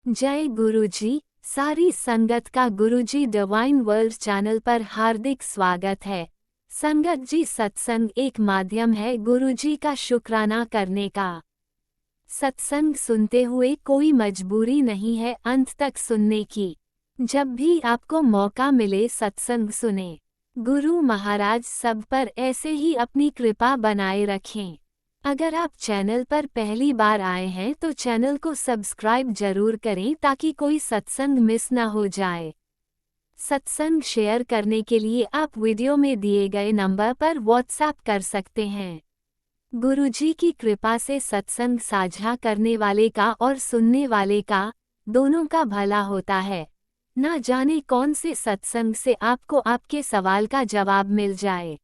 जय गुरुजी। सारी संगत का गुरुजी डिवाइन वर्ल्ड चैनल पर हार्दिक स्वागत है। संगत जी, सत्संग एक माध्यम है गुरुजी का शुक्राना करने का। सत्संग सुनते हुए कोई मजबूरी नहीं है अंत तक सुनने की। जब भी आपको मौका मिले सत्संग सुने। गुरु महाराज सब पर ऐसे ही अपनी कृपा बनाए रखें। अगर आप चैनल पर पहली बार आए हैं तो चैनल को सब्सक्राइब जरूर करें ताकि कोई सत्संग मिस ना हो जाए। सत्संग शेयर करने के लिए आप वीडियो में दिए गए नंबर पर व्हाट्सएप कर सकते हैं। गुरुजी की कृपा से सत्संग साझा करने वाले का और सुनने वाले का, दोनों का भला होता है। ना जाने कौन से सत्संग से आपको आपके सवाल का जवाब मिल जाए।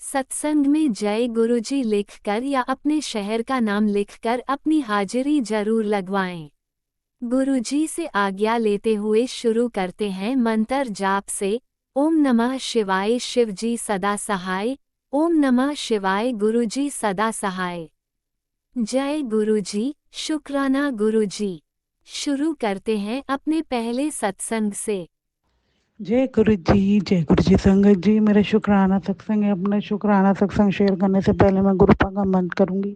सत्संग में जय गुरुजी लिखकर या अपने शहर का नाम लिखकर अपनी हाजिरी जरूर लगवाएं। गुरुजी से आज्ञा लेते हुए शुरू करते हैं मंत्र जाप से। ओम नमः शिवाय शिवजी सदा सहाय। ओम नमः शिवाय गुरुजी सदा सहाय। जय गुरुजी, शुक्राना गुरुजी। शुरू करते हैं अपने पहले सत्संग से। जय गुरु जी संगत जी, मेरा शुक्राना सत्संग है। अपना शुक्राना सत्संग शेयर करने से पहले मैं गुरु का मंत्र करूंगी।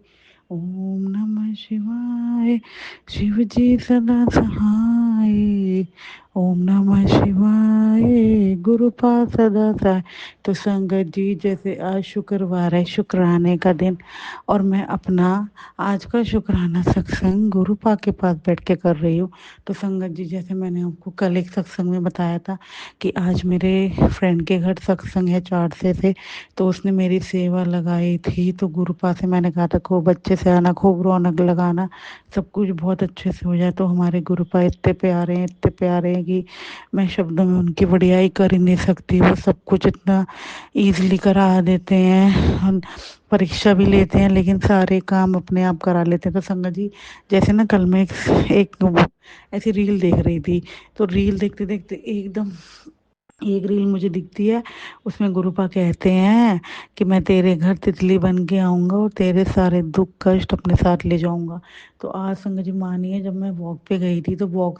ओम नमः शिवाय शिव जी सदा सहाय। ओम नमः शिवाय गुरु पास सदा सहाय। तो संगत जी, जैसे आज शुक्रवार है, शुक्राने का दिन, और मैं अपना आज का शुक्राना सत्संग गुरु पा के पास बैठ के कर रही हूँ। तो संगत जी, जैसे मैंने आपको कल एक सत्संग में बताया था कि आज मेरे फ्रेंड के घर सत्संग है 4 से, तो उसने मेरी सेवा लगाई थी। तो गुरुपा से मैंने कहा था खूब अच्छे से आना, खूब रौनक लगाना, सब कुछ बहुत अच्छे से हो जाए। तो हमारे गुरुपा इतने प्यारे हैं, इतने प्यारे हैं कि मैं शब्दों में उनकी बढ़ियाई कर ही नहीं सकती। वो सब कुछ इतना ईजिली करा देते हैं। हम परीक्षा भी लेते हैं लेकिन सारे काम अपने आप करा लेते हैं। तो संगत जी, जैसे ना कल मैं एक ऐसी रील देख रही थी, तो रील देखते देखते एकदम एक रील मुझे दिखती है। उसमें गुरुपा कहते हैं कि मैं तेरे घर तितली बन के आऊँगा और तेरे सारे दुख कष्ट अपने साथ ले जाऊँगा। तो आज संगत जी मानिए, जब मैं वॉक पे गई थी तो वॉक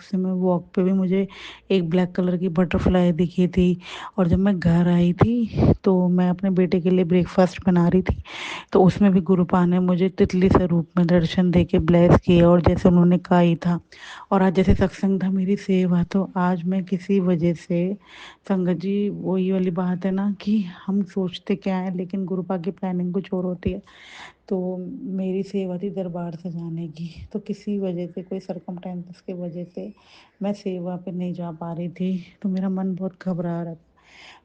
पे भी मुझे एक ब्लैक कलर की बटरफ्लाई दिखी थी। और जब मैं घर आई थी तो मैं अपने बेटे के लिए ब्रेकफास्ट बना रही थी, तो उसमें भी गुरुपा ने मुझे तितली स्वरूप में दर्शन दे के ब्लेस किया, और जैसे उन्होंने कहा ही था। और आज जैसे सत्संग था, मेरी सेवा, तो आज मैं किसी वजह से, संगत जी वही वाली बात है ना कि हम सोचते क्या है लेकिन गुरुपा की प्लानिंग कुछ और होती है। तो मेरी सेवा थी दरबार सजाने की, तो किसी वजह से, कोई सरकमस्टेंसेस की वजह से मैं सेवा पे नहीं जा पा रही थी। तो मेरा मन बहुत घबरा रहा था।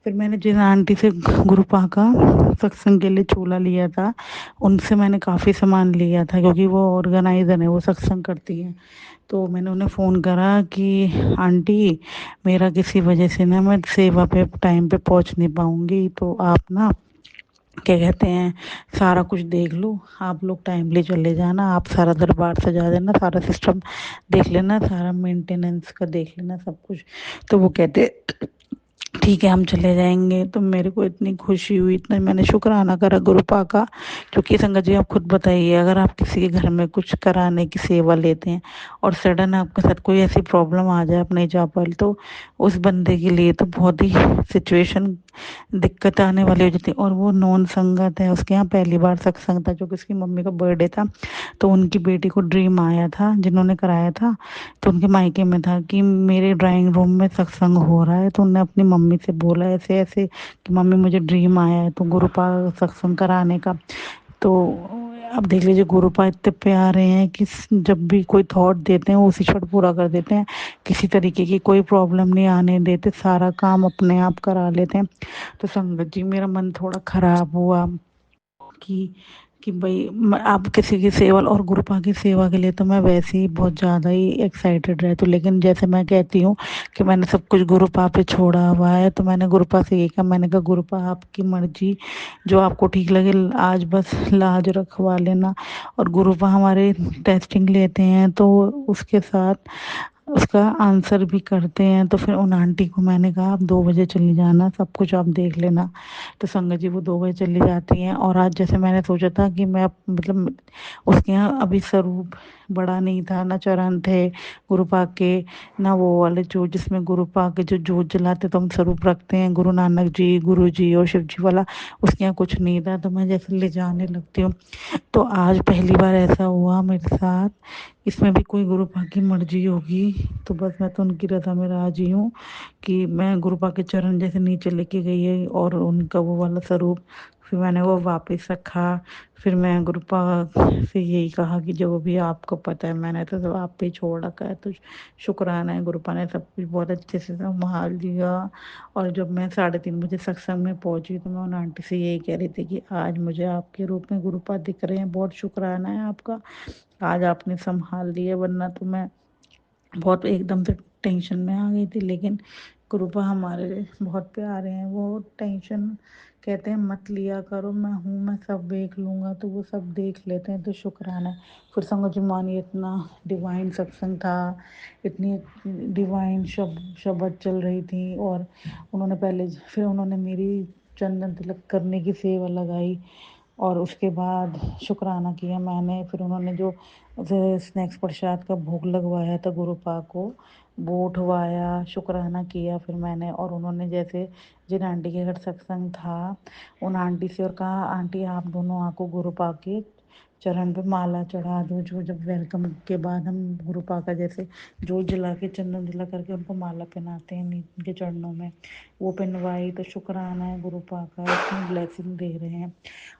फिर मैंने जिन आंटी से गुरुपा का सत्संग के लिए चूल्हा लिया था, उनसे मैंने काफ़ी सामान लिया था, क्योंकि वो ऑर्गेनाइजर है, वो सत्संग करती हैं। तो मैंने उन्हें फ़ोन करा कि आंटी, मेरा किसी वजह से ना मैं सेवा पे टाइम पे पहुंच नहीं पाऊंगी, तो आप ना क्या कहते हैं, सारा कुछ देख लो, आप लोग टाइमली चले जाना, आप सारा दरबार सजा देना, सारा सिस्टम देख लेना, सारा मेंटेनेंस का देख लेना सब कुछ। तो वो कहते ठीक है हम चले जाएंगे। तो मेरे को इतनी खुशी हुई, इतना मैंने शुक्राना करा गुरुपा का। क्योंकि संगत जी, आप खुद बताइए, अगर आप किसी के घर में कुछ कराने की सेवा लेते हैं और सडन आपके साथ कोई ऐसी प्रॉब्लम आ जाए, आप नहीं जा पाए, तो उस बंदे के लिए तो बहुत ही सिचुएशन, दिक्कत आने वाली हो जाती है। और वो नॉन संगत है, उसके यहाँ पहली बार सत्संग था, जो कि उसकी मम्मी का बर्थडे था। तो उनकी बेटी को ड्रीम आया था, जिन्होंने कराया था, तो उनके मायके में था कि मेरे ड्राइंग रूम में सत्संग हो रहा है। तो उन्होंने अपनी मम्मी से बोला ऐसे ऐसे कि मम्मी मुझे ड्रीम आया है तो गुरुपा सत्संग कराने का। तो अब देख लीजिए, गुरुपा इतने प्यारे हैं कि जब भी कोई थॉट देते हैं वो उसी क्षण पूरा कर देते हैं। किसी तरीके की कोई प्रॉब्लम नहीं आने देते, सारा काम अपने आप करा लेते हैं। तो संगत जी, मेरा मन थोड़ा खराब हुआ कि भाई आप किसी की सेवा, और गुरुपा की सेवा के लिए तो मैं वैसे ही बहुत ज़्यादा ही एक्साइटेड रहती हूँ। लेकिन जैसे मैं कहती हूँ कि मैंने सब कुछ गुरुपा पे छोड़ा हुआ है, तो मैंने गुरुपा से ये कहा, मैंने कहा गुरुपा आपकी मर्जी, जो आपको ठीक लगे, आज बस लाज रखवा लेना। और गुरुपा हमारे टेस्टिंग लेते हैं, तो उसके साथ उसका आंसर भी करते हैं। तो फिर उन आंटी को मैंने कहा आप 2 बजे चली जाना, सब कुछ आप देख लेना। तो संगत जी, वो 2 बजे चली जाती हैं। और आज जैसे मैंने सोचा था कि मैं मतलब उसके यहाँ अभी स्वरूप बड़ा नहीं था, ना चरण थे गुरु पाक के, ना वो वाले जो जिसमें गुरु पाक के जो जोत जलाते तो हम स्वरूप रखते हैं, गुरु नानक जी, गुरु जी और शिव जी वाला, उसके यहाँ कुछ नहीं था। तो मैं जैसे ले जाने लगती हूँ, तो आज पहली बार ऐसा हुआ मेरे साथ। इसमें भी कोई गुरु पाक की मर्जी होगी, तो बस मैं तो उनकी रजा में राजी हूँ कि मैं गुरु पाक के चरण जैसे नीचे लेके गई है और उनका वो वाला स्वरूप फिर मैंने वो वापस रखा। फिर मैं गुरु पाक से यही कहा कि जो भी आपको पता है मैंने तो सब आप पे छोड़ रखा है, तो शुक्राना है गुरु पाक ने सब कुछ बहुत अच्छे से संभाल लिया। और जब मैं 3:30 बजे सत्संग में पहुंची तो मैं उन आंटी से यही कह रही थी कि आज मुझे आपके रूप में गुरु पाक दिख रहे हैं, बहुत शुक्राना है आपका, आज आपने संभाल लिया, वरना तो मैं बहुत एकदम से टेंशन में आ गई थी। लेकिन कृपा हमारे बहुत प्यारे हैं, वो टेंशन कहते हैं मत लिया करो, मैं हूँ, मैं सब देख लूँगा, तो वो सब देख लेते हैं, तो शुक्राना है। फिर संगत जी मानिए इतना डिवाइन सत्संग था, इतनी डिवाइन शब्द चल रही थी। और उन्होंने पहले फिर उन्होंने मेरी चंदन तिलक करने की सेवा लगाई और उसके बाद शुक्राना किया मैंने। फिर उन्होंने जो स्नैक्स प्रसाद का भोग लगवाया था गुरु पाक को, वो उठवाया, शुक्राना किया फिर मैंने। और उन्होंने जैसे जिन आंटी के घर सत्संग था उन आंटी से और कहा आंटी आप दोनों आको गुरु पाक के चरण पे माला चढ़ा दो, जो जब वेलकम के बाद हम गुरु पाक का जैसे जो जला के चंदन जला करके उनको माला पहनाते हैं उनके चरणों में, वो पहनवाई। तो शुक्राना है गुरु पाक का, इतनी ब्लेसिंग दे रहे हैं।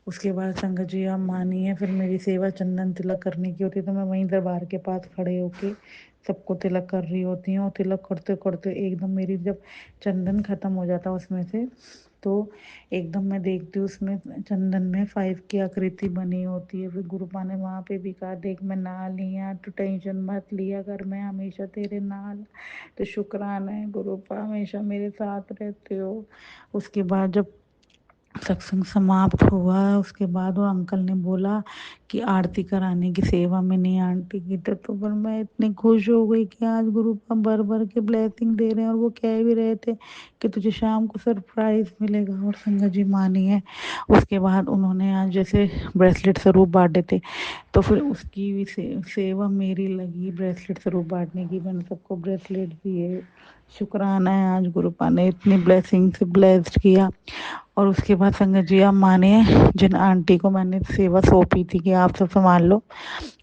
उसके बाद संगत जी आप मानिए फिर मेरी सेवा चंदन तिलक करने की होती है, तो मैं वहीं दरबार के पास खड़े होके सबको तिलक कर रही होती हूँ। तिलक करते करते एकदम मेरी जब चंदन खत्म हो जाता उसमें से, तो एकदम मैं देखती हूँ उसमें चंदन में 5 की आकृति बनी होती है। फिर गुरुपा ने वहाँ पे भी कहा देख मैं नाल ही यहाँ, तो टेंशन मत लिया कर, मैं हमेशा तेरे नाल। तो शुक्राना है गुरुपा, हमेशा मेरे साथ रहते हो। उसके बाद जब सत्संग समाप्त हुआ उसके बाद वो अंकल ने बोला कि आरती कराने की सेवा में नहीं आंटी की, तो पर मैं इतनी खुश हो गई कि आज गुरु पापा भर भर के ब्लेसिंग दे रहे हैं। और वो कह भी रहे थे कि तुझे शाम को सरप्राइज मिलेगा। और संगत जी मानी है उसके बाद उन्होंने आज जैसे ब्रेसलेट स्वरूप बांटे थे, तो फिर उसकी भी सेवा मेरी लगी ब्रेसलेट स्वरूप बांटने की, मैंने सबको ब्रेसलेट दिए। शुक्राना है आज गुरु पापा ने इतनी ब्लेसिंग से ब्लेस्ड किया। और उसके बाद संगत जी आप मानिए जिन आंटी को मैंने सेवा सौंपी थी कि आप सब संभाल लो,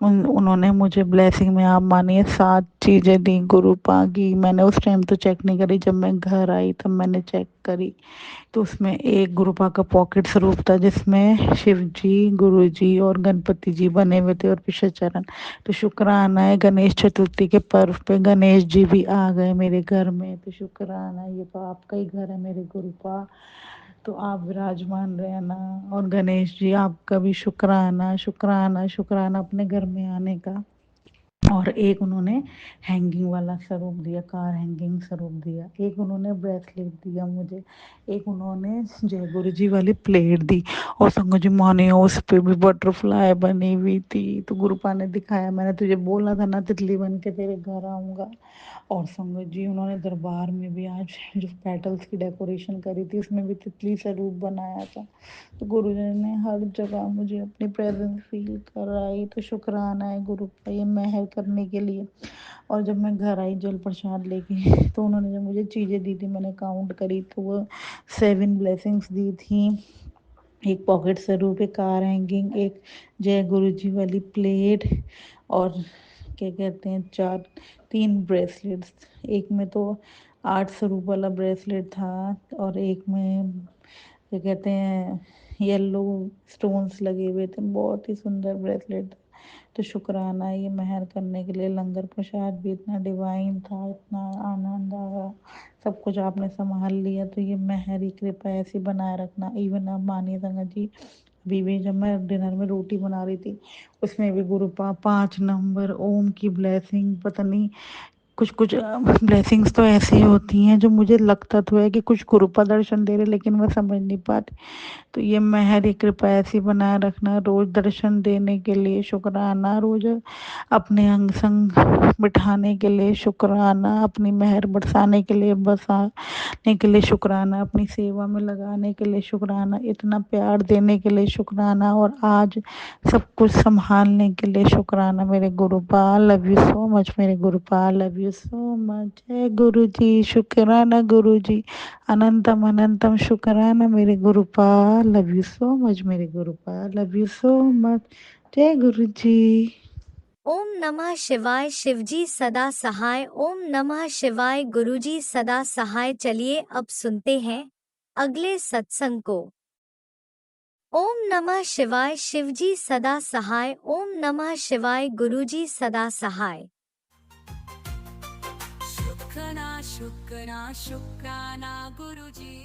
उन्होंने मुझे ब्लेसिंग में आप मानिए 7 चीज़ें दी गुरु पा की। मैंने उस टाइम तो चेक नहीं करी, जब मैं घर आई तब मैंने चेक करी, तो उसमें एक गुरुपा का पॉकेट स्वरूप था जिसमें शिव जी, गुरु जी और गणपति जी बने हुए थे और पिछाचरण। तो शुक्राना है गणेश चतुर्थी के पर्व पे गणेश जी भी आ गए मेरे घर में, तो शुक्राना, ये तो आपका ही घर है मेरे गुरुपा, तो आप विराजमान रहना। और गणेश जी आपका भी शुक्राना शुक्राना शुक्राना अपने घर में आने का। और एक उन्होंने हैंगिंग वाला स्वरूप दिया, कार हैंगिंग स्वरूप दिया, एक उन्होंने ब्रेसलेट दिया मुझे, एक उन्होंने जय गुरु जी वाली प्लेट दी। और संगत जी माने उस पे भी बटरफ्लाई बनी हुई थी, तो गुरुपा ने दिखाया, मैंने तुझे बोला था ना तितली बन के तेरे घर आऊँगा। और संगत जी उन्होंने दरबार में भी आज जो पेटल्स की डेकोरेशन करी थी उसमें भी तितली स्वरूप बनाया था। तो गुरु जी ने हर जगह मुझे अपनी प्रेजेंस फील कराई, तो शुक्राना है गुरु का ये मेहर करने के लिए। और जब मैं घर आई जल प्रसाद लेके, तो उन्होंने जब मुझे चीज़ें दी थी मैंने काउंट करी, तो वो 7 ब्लेसिंग्स दी थी। एक पॉकेट स्वरूप, एक कार हैंगिंग, एक जय गुरु जी वाली प्लेट, और क्या कहते हैं 3 ब्रेसलेट्स। एक में तो 8 स्वरूप वाला ब्रेसलेट था और एक में क्या कहते हैं येलो स्टोन्स लगे हुए थे, बहुत ही सुंदर ब्रेसलेट था। तो शुक्राना है ये मेहर करने के लिए। लंगर प्रसाद भी इतना डिवाइन था, इतना आनंद आया, सब कुछ आपने संभाल लिया, तो ये मेहर ही कृपा ऐसी बनाए रखना। इवन आप मानिए संगत जी अभी भी जब मैं डिनर में रोटी बना रही थी उसमें भी गुरु पा 5 नंबर ओम की ब्लेसिंग, पता नहीं कुछ कुछ ब्लेसिंग्स तो ऐसी होती हैं जो मुझे लगता तो है कि कुछ गुरुपा दर्शन दे रहे, लेकिन मैं समझ नहीं पाती। तो ये मेहर कृपा ऐसी बनाए रखना, रोज दर्शन देने के लिए शुक्राना, रोज अपने अंग संग बिठाने के लिए शुक्राना, अपनी मेहर बरसाने के लिए बसाने के लिए शुक्राना, अपनी सेवा में लगाने के लिए शुक्राना, इतना प्यार देने के लिए शुक्राना, और आज सब कुछ संभालने के लिए शुक्राना। मेरे Gurupal, love you so much मेरे Gurupal, love you so much. जय गुरु जी, शुक्राना गुरु जी, अनंतम अनंतम शुक्राना मेरे Gurupal, love you so much मेरे Gurupal, love you so much. जय गुरु जी। ओम नमः शिवाय। शिवजी सदा सहाय। ओम नमः शिवाय। गुरुजी सदा सहाय। चलिए अब सुनते हैं अगले सत्संग को। ओम नमः शिवाय। शिवजी सदा सहाय। ओम नमः शिवाय। गुरुजी सदा सहाय। शुक्राना शुक्राना शुक्राना गुरुजी।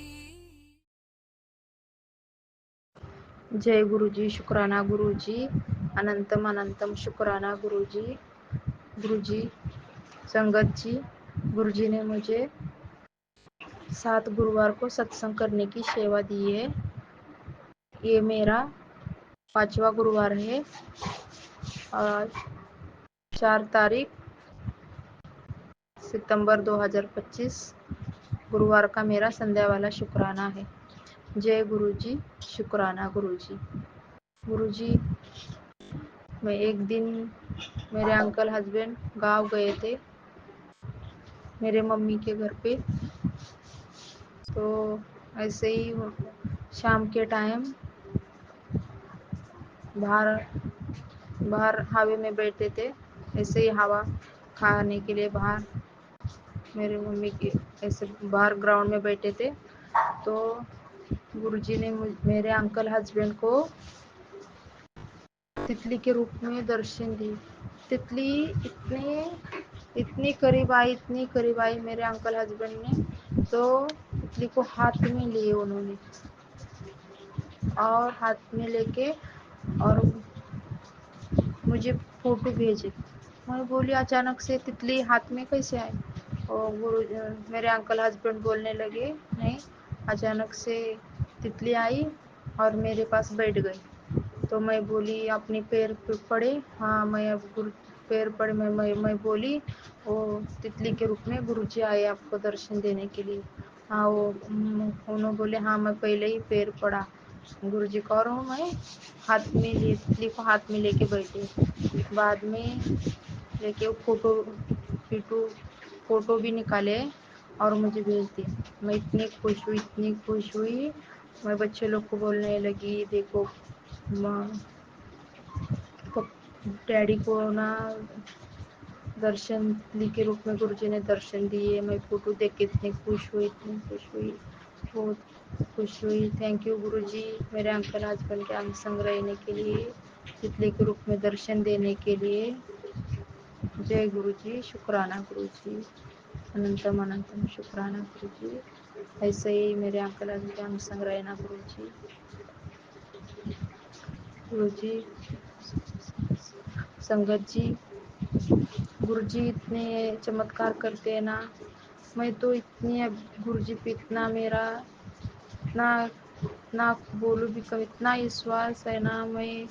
जय गुरुजी, शुक्राना गुरुजी, अनंतम अनंतम शुक्राना गुरुजी। गुरुजी, संगत जी, गुरुजी ने मुझे 7 गुरुवार को सत्संग करने की सेवा दी है। ये मेरा 5वां गुरुवार है और 4 तारीख सितंबर 2025 गुरुवार का मेरा संध्या वाला शुक्राना है। जय गुरुजी, शुक्राना गुरुजी। गुरुजी, मैं एक दिन मेरे अंकल हस्बैंड गांव गए थे मेरे मम्मी के घर पे, तो ऐसे ही शाम के टाइम बाहर बाहर हवा में बैठे थे, ऐसे ही हवा खाने के लिए बाहर मेरे मम्मी की ऐसे बाहर ग्राउंड में बैठे थे। तो गुरुजी ने मेरे अंकल हस्बैंड को तितली के रूप में दर्शन दी। तितली इतनी करीब आई, इतनी करीब आई मेरे अंकल हस्बैंड ने, तो तितली को हाथ में लिए उन्होंने, और हाथ में लेके और मुझे फोटो भेजे। मैं बोली अचानक से तितली हाथ में कैसे आई? और मेरे अंकल हस्बैंड बोलने लगे, नहीं, अचानक से तितली आई और मेरे पास बैठ गई। तो मैं बोली अपनी पैर पे पड़े, हाँ मैं अब पैर पड़े, मैं बोली वो तितली के रूप में गुरुजी आए आपको दर्शन देने के लिए। हाँ वो उन्होंने बोले हाँ मैं पहले ही पैर पड़ा गुरुजी को, और मैं हाथ में लिए तितली को हाथ में लेके बैठे। बाद में लेके फोटो भी निकाले और मुझे भेज दिया। मैं इतनी खुश हुई, इतनी खुश हुई, मैं बच्चे लोग को बोलने लगी देखो माँ डैडी को ना दर्शन तितली के रूप में गुरुजी ने दर्शन दिए। मैं फोटो देख के इतनी खुश हुई, इतनी खुश हुई, बहुत खुश हुई। थैंक यू गुरुजी, मेरे अंकल हस्बैंड के अंग संग रहने के लिए, तितली के रूप में दर्शन देने के लिए। जय गुरुजी, शुक्राना गुरुजी, अनंतम अनंतम शुक्राना गुरुजी। ऐसे ही मेरे अंकल हस्बैंड के अंग संग रहना गुरुजी। गुरुजी, संगत जी, गुरुजी इतने चमत्कार करते हैं ना, मैं तो इतनी अब गुरुजी पे इतना मेरा इतना इतना बोलूं भी कम, इतना विश्वास है ना, मैं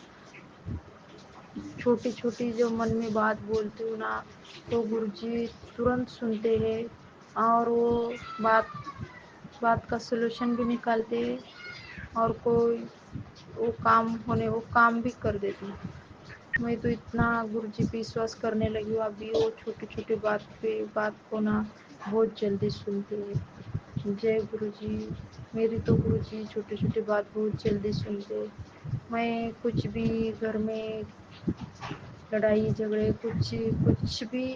छोटी छोटी जो मन में बात बोलती हूँ ना, तो गुरुजी तुरंत सुनते हैं और वो बात का सलूशन भी निकालते हैं, और कोई वो काम भी कर देते हैं। मैं तो इतना गुरुजी पे विश्वास करने लगी हूँ अभी, वो छोटी छोटी बात को ना बहुत जल्दी सुनते हैं। जय गुरुजी, मेरी तो गुरुजी छोटी छोटी बात बहुत जल्दी सुनते हैं। मैं कुछ भी घर में लड़ाई झगड़े कुछ भी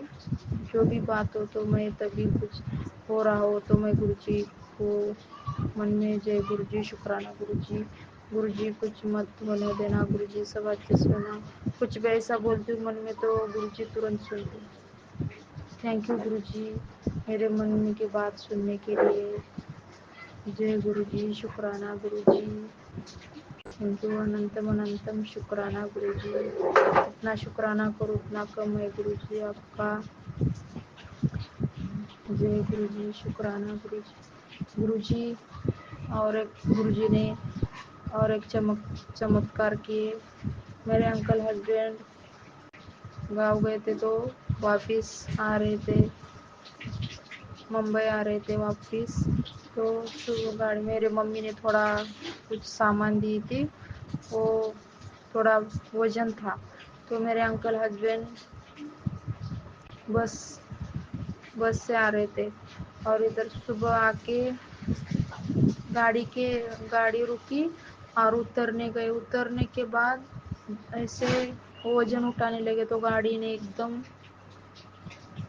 जो भी बात हो, तो मैं तभी कुछ हो रहा हो तो मैं गुरुजी को मन में जय गुरुजी, शुक्राना गुरुजी, गुरुजी कुछ मत होने देना गुरुजी, सब अच्छे से होना, कुछ भी ऐसा बोलती हूँ मन में तो गुरुजी तुरंत सुनते। थैंक यू गुरुजी, मेरे मन की बात सुनने के लिए। जय गुरुजी, शुक्राना गुरुजी, थैंक यू, अनंतम अनंतम शुक्राना गुरुजी। इतना शुक्राना करो उतना कम है गुरुजी आपका। जय गुरु जी, शुक्राना गुरु जी। गुरु जी और एक गुरु जी ने और एक चमत्कार किए। मेरे अंकल हस्बैंड गाँव गए थे तो वापिस आ रहे थे, मुंबई आ रहे थे वापिस। तो गाड़ी मेरे मम्मी ने थोड़ा कुछ सामान दी थी, वो थोड़ा वजन था। तो मेरे अंकल हस्बैंड बस बस से आ रहे थे और इधर सुबह आके गाड़ी रुकी और उतरने गए। उतरने के बाद ऐसे वजन उठाने लगे तो गाड़ी ने एकदम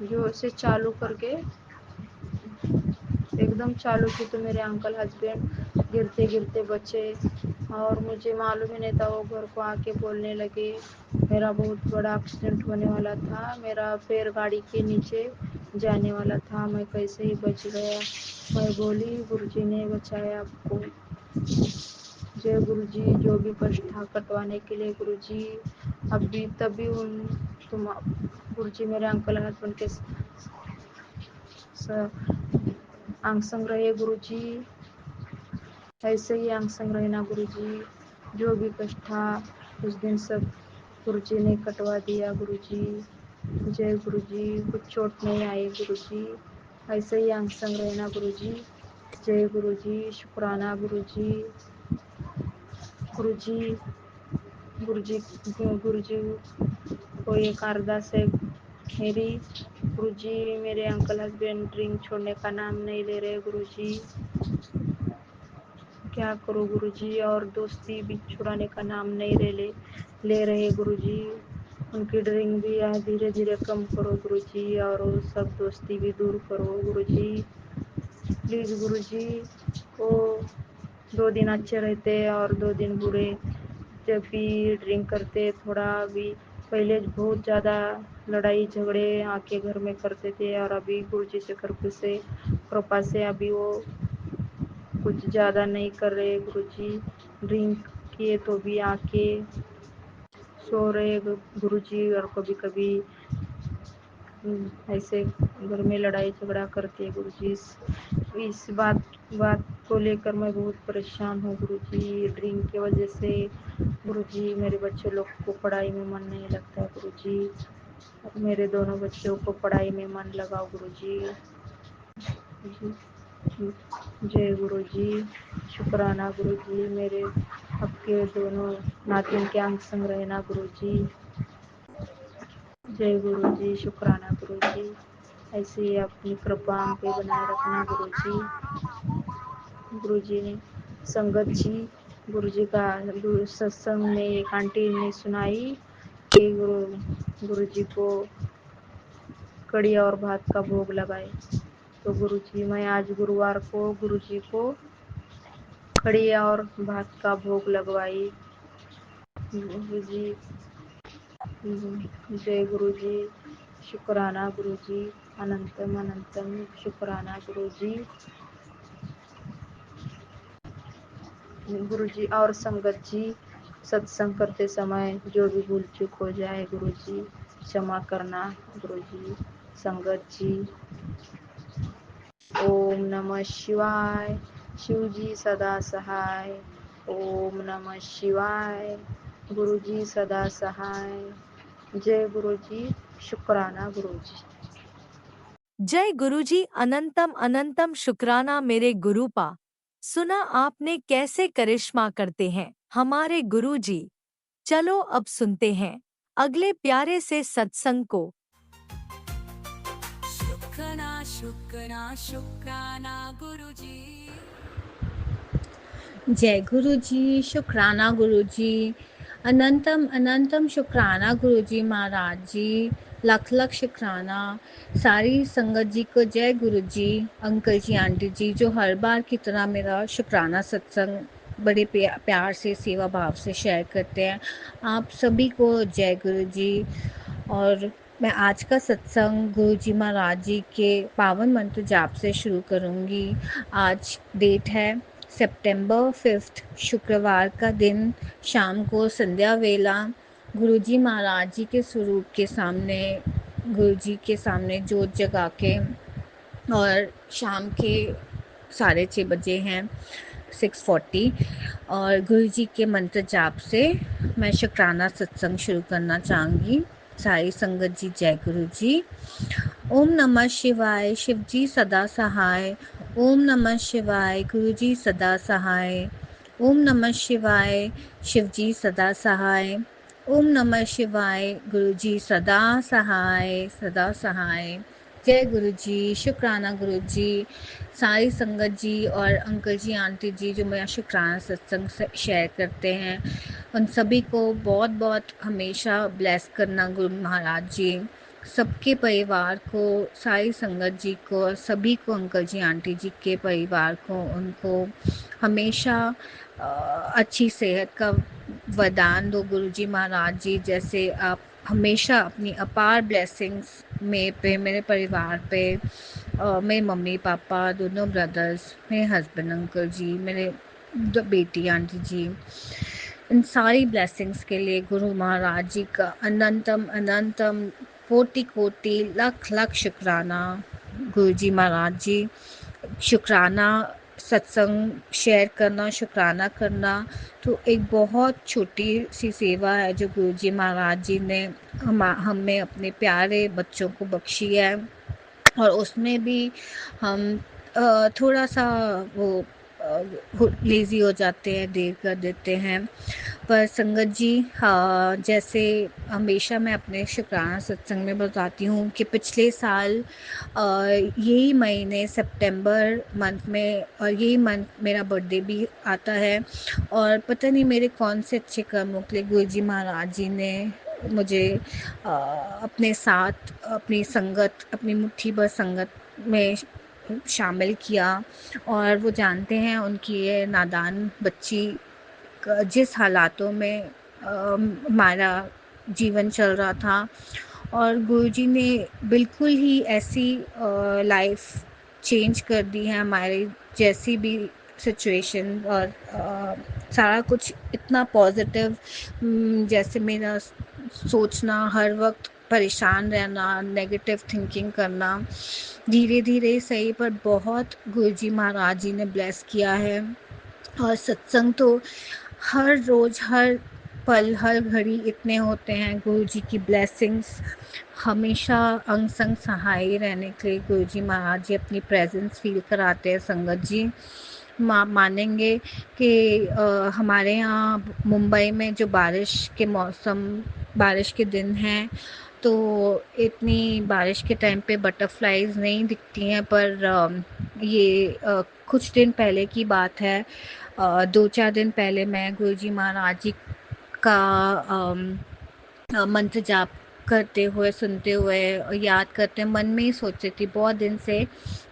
जोर से चालू करके एकदम चालू की, तो मेरे अंकल हस्बैंड गिरते गिरते बचे और मुझे मालूम ही नहीं था। वो घर को आके बोलने लगे मेरा बहुत बड़ा एक्सीडेंट होने वाला था, मेरा पैर गाड़ी के नीचे जाने वाला था, मैं कैसे ही बच गया। मैं बोली गुरुजी ने बचाया आपको। जय गुरुजी, जो भी कष्ट था कटवाने के लिए गुरुजी, अभी तभी उन तुम गुरुजी मेरे अंकल हस्बैंड के अंग संग रहे गुरुजी, ऐसे ही अंग संग रहना गुरुजी। जो भी कष्ट था उस दिन सब गुरुजी ने कटवा दिया गुरुजी। जय गुरुजी, कुछ चोट नहीं आई गुरुजी, ऐसे ही अंग संग रहना गुरुजी। जय गुरुजी, शुक्राना गुरुजी। गुरुजी गुरुजी गुरुजी को एक अरदास है मेरी। गुरुजी मेरे अंकल हस्बैंड ड्रिंक छोड़ने का नाम नहीं ले रहे गुरुजी, क्या करूँ गुरुजी, और दोस्ती भी छुड़ाने का नाम नहीं ले रहे गुरुजी। उनकी ड्रिंक भी धीरे धीरे कम करो गुरुजी, और वो सब दोस्ती भी दूर करो गुरुजी, प्लीज़ गुरुजी। वो 2 दिन अच्छे रहते और 2 दिन बुरे। जब भी ड्रिंक करते थोड़ा भी, पहले बहुत ज़्यादा लड़ाई झगड़े आके घर में करते थे, और अभी गुरुजी से कृपा से अभी वो कुछ ज़्यादा नहीं कर रहे गुरुजी। ड्रिंक किए तो भी आके सो रहे गुरुजी, और कभी कभी ऐसे घर में लड़ाई झगड़ा करते हैं गुरुजी। इस बात को लेकर मैं बहुत परेशान हूँ गुरुजी। ड्रिंक की वजह से गुरुजी मेरे बच्चे लोग को पढ़ाई में मन नहीं लगता है गुरुजी। अब मेरे दोनों बच्चों को पढ़ाई में मन लगाओ गुरुजी। जय गुरुजी, शुक्राना गुरुजी, मेरे आपके दोनों नातिन के अंग संग रहना गुरुजी। जय गुरुजी, शुक्राना गुरुजी, ऐसे ही अपनी कृपा हम पे बनाए रखना गुरुजी। गुरुजी ने संगत जी, गुरुजी का सत्संग में एक आंटी ने सुनाई कि गुरुजी को कड़ी और भात का भोग लगाए। तो गुरुजी मैं आज गुरुवार को गुरुजी को कड़ी और भात का भोग लगवाई गुरुजी। जय गुरुजी, शुक्राना गुरुजी, अनंतम अनंतम शुक्राना गुरुजी। गुरुजी और संगत जी, सत्संग करते समय जो भी भूल चूक हो जाए गुरुजी क्षमा करना गुरुजी। संगत जी, ओम नमः शिवाय, शिव जी सदा सहाय। ओम नमः शिवाय, गुरुजी सदा सहाय। जय गुरुजी, शुक्राना गुरुजी। जय गुरुजी, अनंतम अनंतम शुक्राना मेरे गुरुपा। सुना आपने कैसे करिश्मा करते हैं हमारे गुरुजी। चलो अब सुनते हैं अगले प्यारे से सत्संग को। शुक्राना शुक्राना शुक्राना गुरुजी। जय गुरु जी, शुक्राना गुरु जी, अनंतम अनंतम शुक्राना गुरु जी महाराज जी, लख लख शुक्राना। सारी संगत जी को जय गुरु जी, अंकल जी आंटी जी जो हर बार की तरह मेरा शुक्राना सत्संग बड़े प्यार से सेवा भाव से शेयर करते हैं। आप सभी को जय गुरु जी। और मैं आज का सत्संग गुरु जी महाराज जी के पावन मंत्र जाप से शुरू करूँगी। आज डेट है सितंबर 5, शुक्रवार का दिन, शाम को संध्या वेला गुरुजी महाराज जी के स्वरूप के सामने, गुरुजी के सामने जोत जगा के और शाम के 6:30 हैं, 6:40। और गुरु जी के मंत्र जाप से मैं शुक्राना सत्संग शुरू करना चाहूँगी। सारी संगत जी जय गुरु जी। ओम नमः शिवाय, शिव जी सदा सहाय। ओम नमः शिवाय, गुरु जी सदा सहाय। ओम नमः शिवाय, शिव जी सदा सहाय। ओम नमः शिवाय, गुरु जी सदा सहाय, सदा सहाय। जय गुरु जी, शुक्राना गुरु जी। सारी संगत जी और अंकल जी, आंटी जी जो मेरा शुक्राना सत्संग से शेयर करते हैं, उन सभी को बहुत बहुत हमेशा ब्लेस करना गुरु महाराज जी। सबके परिवार को, सारी संगत जी को, सभी को, अंकल जी आंटी जी के परिवार को, उनको हमेशा अच्छी सेहत का वरदान दो गुरु जी महाराज जी। जैसे आप हमेशा अपनी अपार ब्लेसिंग्स मेरे परिवार पे, मेरे मम्मी पापा, दोनों ब्रदर्स, मेरे हस्बैंड अंकल जी, मेरे बेटी आंटी जी, इन सारी ब्लेसिंग्स के लिए गुरु महाराज जी का अनंतम अनंतम कोटि कोटि लख लख शुक्राना। गुरु जी महाराज जी, शुक्राना सत्संग शेयर करना, शुक्राना करना तो एक बहुत छोटी सी सेवा है जो गुरु जी महाराज जी ने हमें अपने प्यारे बच्चों को बख्शी है। और उसमें भी हम थोड़ा सा वो लेज़ी हो जाते हैं, देर कर देते हैं। पर संगत जी, हाँ, जैसे हमेशा मैं अपने शुक्राना सत्संग में बताती हूँ कि पिछले साल यही महीने सितंबर मंथ में, और यही मंथ मेरा बर्थडे भी आता है, और पता नहीं मेरे कौन से अच्छे कर्मों के लिए गुरु जी महाराज जी ने मुझे अपने साथ, अपनी संगत, अपनी मुट्ठी भर संगत में शामिल किया। और वो जानते हैं उनकी ये नादान बच्ची जिस हालातों में हमारा जीवन चल रहा था, और गुरुजी ने बिल्कुल ही ऐसी लाइफ चेंज कर दी है हमारी, जैसी भी सिचुएशन और सारा कुछ इतना पॉजिटिव। जैसे मेरा सोचना, हर वक्त परेशान रहना, नेगेटिव थिंकिंग करना, धीरे धीरे सही पर बहुत गुरुजी महाराज जी ने ब्लेस किया है। और सत्संग तो हर रोज़, हर पल, हर घड़ी इतने होते हैं। गुरु जी की ब्लेसिंग्स हमेशा अंग संग सहाय रहने के लिए गुरु जी महाराज जी अपनी प्रेजेंस फील कराते हैं। संगत जी मानेंगे कि हमारे यहाँ मुंबई में जो बारिश के दिन हैं, तो इतनी बारिश के टाइम पे बटरफ्लाइज नहीं दिखती हैं। पर ये कुछ दिन पहले की बात है, 2-4 दिन पहले मैं गुरुजी महाराज जी का मंत्र जाप करते हुए, सुनते हुए, याद करते मन में ही सोच रही थी बहुत दिन से,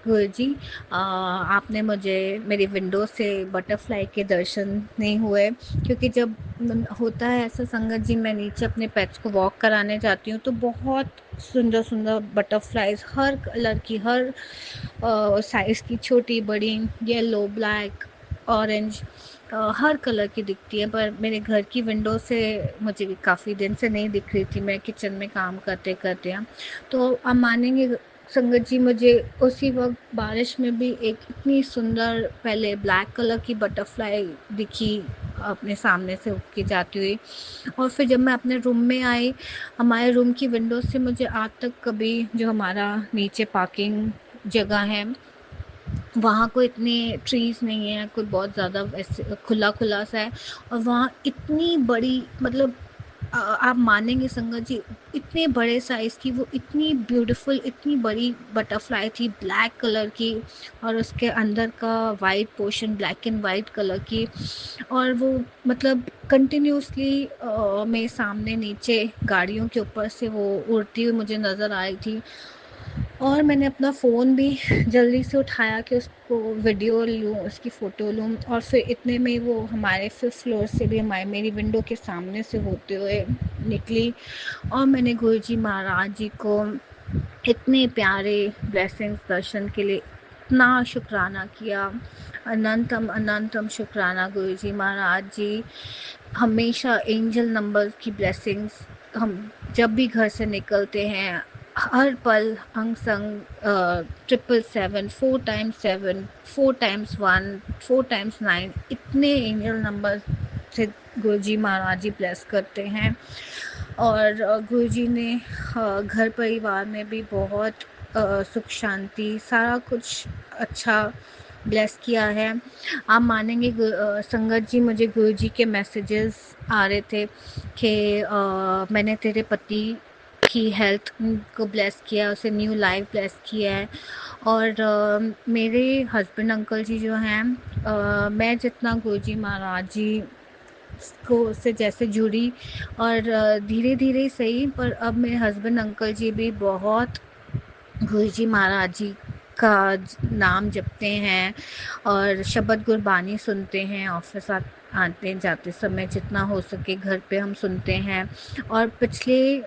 गुरुजी आपने मुझे मेरी विंडो से बटरफ्लाई के दर्शन नहीं हुए। क्योंकि जब होता है ऐसा संगत जी, मैं नीचे अपने पेट्स को वॉक कराने जाती हूँ तो बहुत सुंदर सुंदर बटरफ्लाइज, हर कलर की, हर साइज़ की, छोटी बड़ी, येलो, ब्लैक, ऑरेंज, हर कलर की दिखती है। पर मेरे घर की विंडो से मुझे काफ़ी दिन से नहीं दिख रही थी, मैं किचन में काम करते करते हैं। तो आप मानेंगे संगत जी, मुझे उसी वक्त बारिश में भी एक इतनी सुंदर पहले ब्लैक कलर की बटरफ्लाई दिखी अपने सामने से उड़ के जाती हुई। और फिर जब मैं अपने रूम में आई, हमारे रूम की विंडो से मुझे आज तक कभी, जो हमारा नीचे पार्किंग जगह है, वहाँ कोई इतने ट्रीज़ नहीं है, कोई बहुत ज़्यादा ऐसे खुला खुला सा है, और वहाँ इतनी बड़ी, मतलब आप मानेंगे संगत जी, इतने बड़े साइज़ की वो इतनी ब्यूटीफुल, इतनी बड़ी बटरफ्लाई थी, ब्लैक कलर की, और उसके अंदर का white portion black and white colour की। और वो मतलब कंटिन्यूसली मेरे सामने नीचे गाड़ियों के ऊपर से वो उड़ती हुई मुझे नज़र आ रही थी। और मैंने अपना फ़ोन भी जल्दी से उठाया कि उसको वीडियो लूँ, उसकी फ़ोटो लूँ, और फिर इतने में वो हमारे 5th फ्लोर से भी मेरी विंडो के सामने से होते हुए निकली। और मैंने गुरुजी महाराज जी को इतने प्यारे ब्लेसिंग्स दर्शन के लिए इतना शुक्राना किया। अनंतम अनंतम शुक्राना गुरुजी महाराज जी। हमेशा एंजल नंबर की ब्लेसिंग्स, हम जब भी घर से निकलते हैं हर पल अंग संग 777, 4 times 7, 4 times 1, 4 times 9, इतने एंजल नंबर से गुरुजी महाराज जी ब्लेस करते हैं। और गुरुजी ने घर परिवार में भी बहुत सुख शांति सारा कुछ अच्छा ब्लेस किया है। आप मानेंगे संगत जी, मुझे गुरुजी के मैसेजेस आ रहे थे कि मैंने तेरे पति की हेल्थ को ब्लेस किया, उसे न्यू लाइफ ब्लेस किया है। और मेरे हस्बैंड अंकल जी जो हैं, मैं जितना गुरुजी महाराज जी को से जैसे जुड़ी और धीरे धीरे सही, पर अब मेरे हस्बैंड अंकल जी भी बहुत गुरुजी महाराज जी का नाम जपते हैं और शब्द गुरबानी सुनते हैं। ऑफिस आते जाते समय जितना हो सके घर पे हम सुनते हैं। और पिछले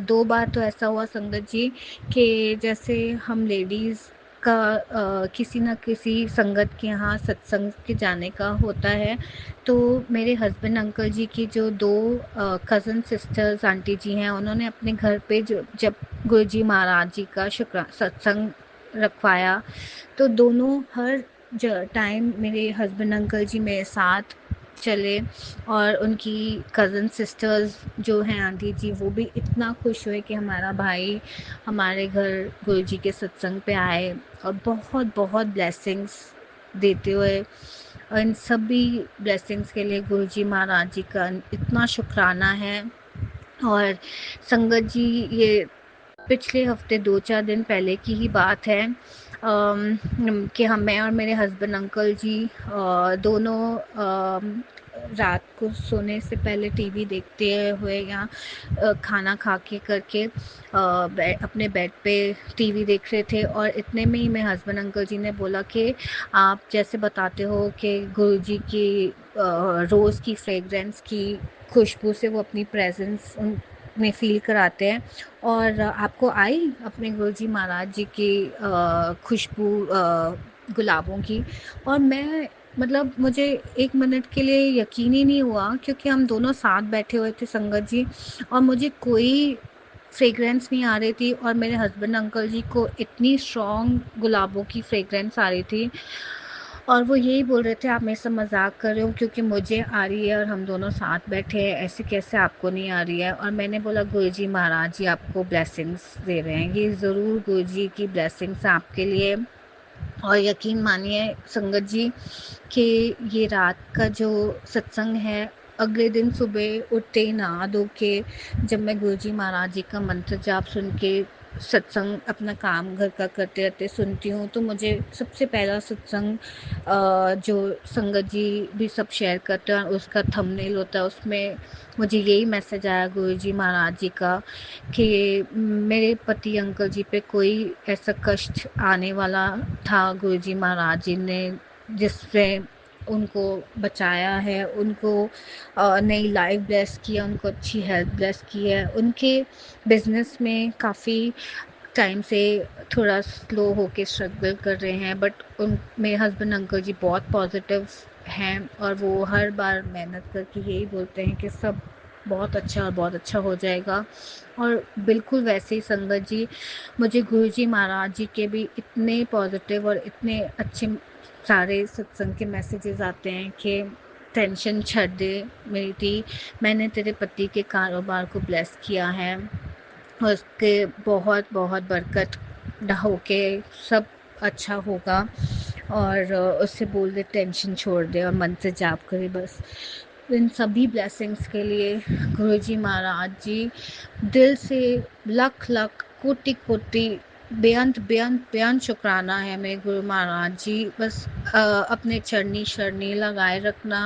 2 बार तो ऐसा हुआ संगत जी कि जैसे हम लेडीज़ का किसी न किसी संगत के यहाँ सत्संग के जाने का होता है, तो मेरे हस्बैंड अंकल जी की जो 2 कज़न सिस्टर्स आंटी जी हैं, उन्होंने अपने घर पे जब गुरुजी महाराज जी का सत्संग रखवाया, तो दोनों हर टाइम मेरे हस्बैंड अंकल जी मेरे साथ चले। और उनकी कज़न सिस्टर्स जो हैं आंटी जी, वो भी इतना खुश हुए कि हमारा भाई हमारे घर गुरुजी के सत्संग पे आए, और बहुत बहुत ब्लेसिंग्स देते हुए। और इन सभी ब्लेसिंग्स के लिए गुरुजी महाराज जी का इतना शुक्राना है। और संगत जी, ये पिछले हफ्ते 2-4 दिन पहले की ही बात है कि मैं और मेरे हस्बैंड अंकल जी दोनों रात को सोने से पहले टीवी देखते हुए या खाना खा के करके अपने बेड पे टीवी देख रहे थे। और इतने में ही मेरे हस्बैंड अंकल जी ने बोला कि आप जैसे बताते हो कि गुरुजी की रोज़ की फ्रेगरेंस की खुशबू से वो अपनी प्रेजेंस में फ़ील कराते हैं, और आपको आई अपने गुरुजी महाराज जी की खुशबू गुलाबों की। और मैं मतलब मुझे 1 मिनट के लिए यकीन ही नहीं हुआ, क्योंकि हम दोनों साथ बैठे हुए थे संगत जी, और मुझे कोई फ्रेगरेंस नहीं आ रही थी, और मेरे हस्बैंड अंकल जी को इतनी स्ट्रॉन्ग गुलाबों की फ्रेगरेंस आ रही थी। और वो यही बोल रहे थे, आप मेरे से मजाक कर रहे हो क्योंकि मुझे आ रही है और हम दोनों साथ बैठे हैं, ऐसे कैसे आपको नहीं आ रही है। और मैंने बोला, गुरुजी महाराज जी आपको ब्लेसिंग्स दे रहे हैं, ये ज़रूर गुरुजी की ब्लेसिंग्स आपके लिए। और यकीन मानिए संगत जी कि ये रात का जो सत्संग है, अगले दिन सुबह उठते ही नहा धो के जब मैं गुरुजी महाराज जी का मंत्र जाप सुन के सत्संग अपना काम घर का करते रहते सुनती हूँ, तो मुझे सबसे पहला सत्संग जो संगत जी भी सब शेयर करते हैं उसका थंबनेल होता है, उसमें मुझे यही मैसेज आया गुरुजी महाराज जी का कि मेरे पति अंकल जी पे कोई ऐसा कष्ट आने वाला था, गुरुजी महाराज जी ने जिससे उनको बचाया है, उनको नई लाइफ ब्लेस किया, उनको अच्छी हेल्थ ब्लेस की है। उनके बिजनेस में काफ़ी टाइम से थोड़ा स्लो होके स्ट्रगल कर रहे हैं, बट मेरे हस्बैंड अंकल जी बहुत पॉजिटिव हैं, और वो हर बार मेहनत करके यही बोलते हैं कि सब बहुत अच्छा और बहुत अच्छा हो जाएगा। और बिल्कुल वैसे ही संगत जी, मुझे गुरुजी महाराज जी के भी इतने पॉजिटिव और इतने अच्छे सारे सत्संग के मैसेजेस आते हैं कि टेंशन छੱਡ दे मेरी धी, मैंने तेरे पति के कारोबार को ब्लेस किया है, उसके बहुत बहुत बरकत हो के सब अच्छा होगा। और उससे बोल दे टेंशन छोड़ दे और मन से जाप करे बस। इन सभी ब्लेसिंग्स के लिए गुरुजी महाराज जी दिल से लख लख कोटि कोटि बेअंत बेअंत बेअंत शुक्राना है मेरे गुरु महाराज जी। बस अपने चरनी शरणी लगाए रखना,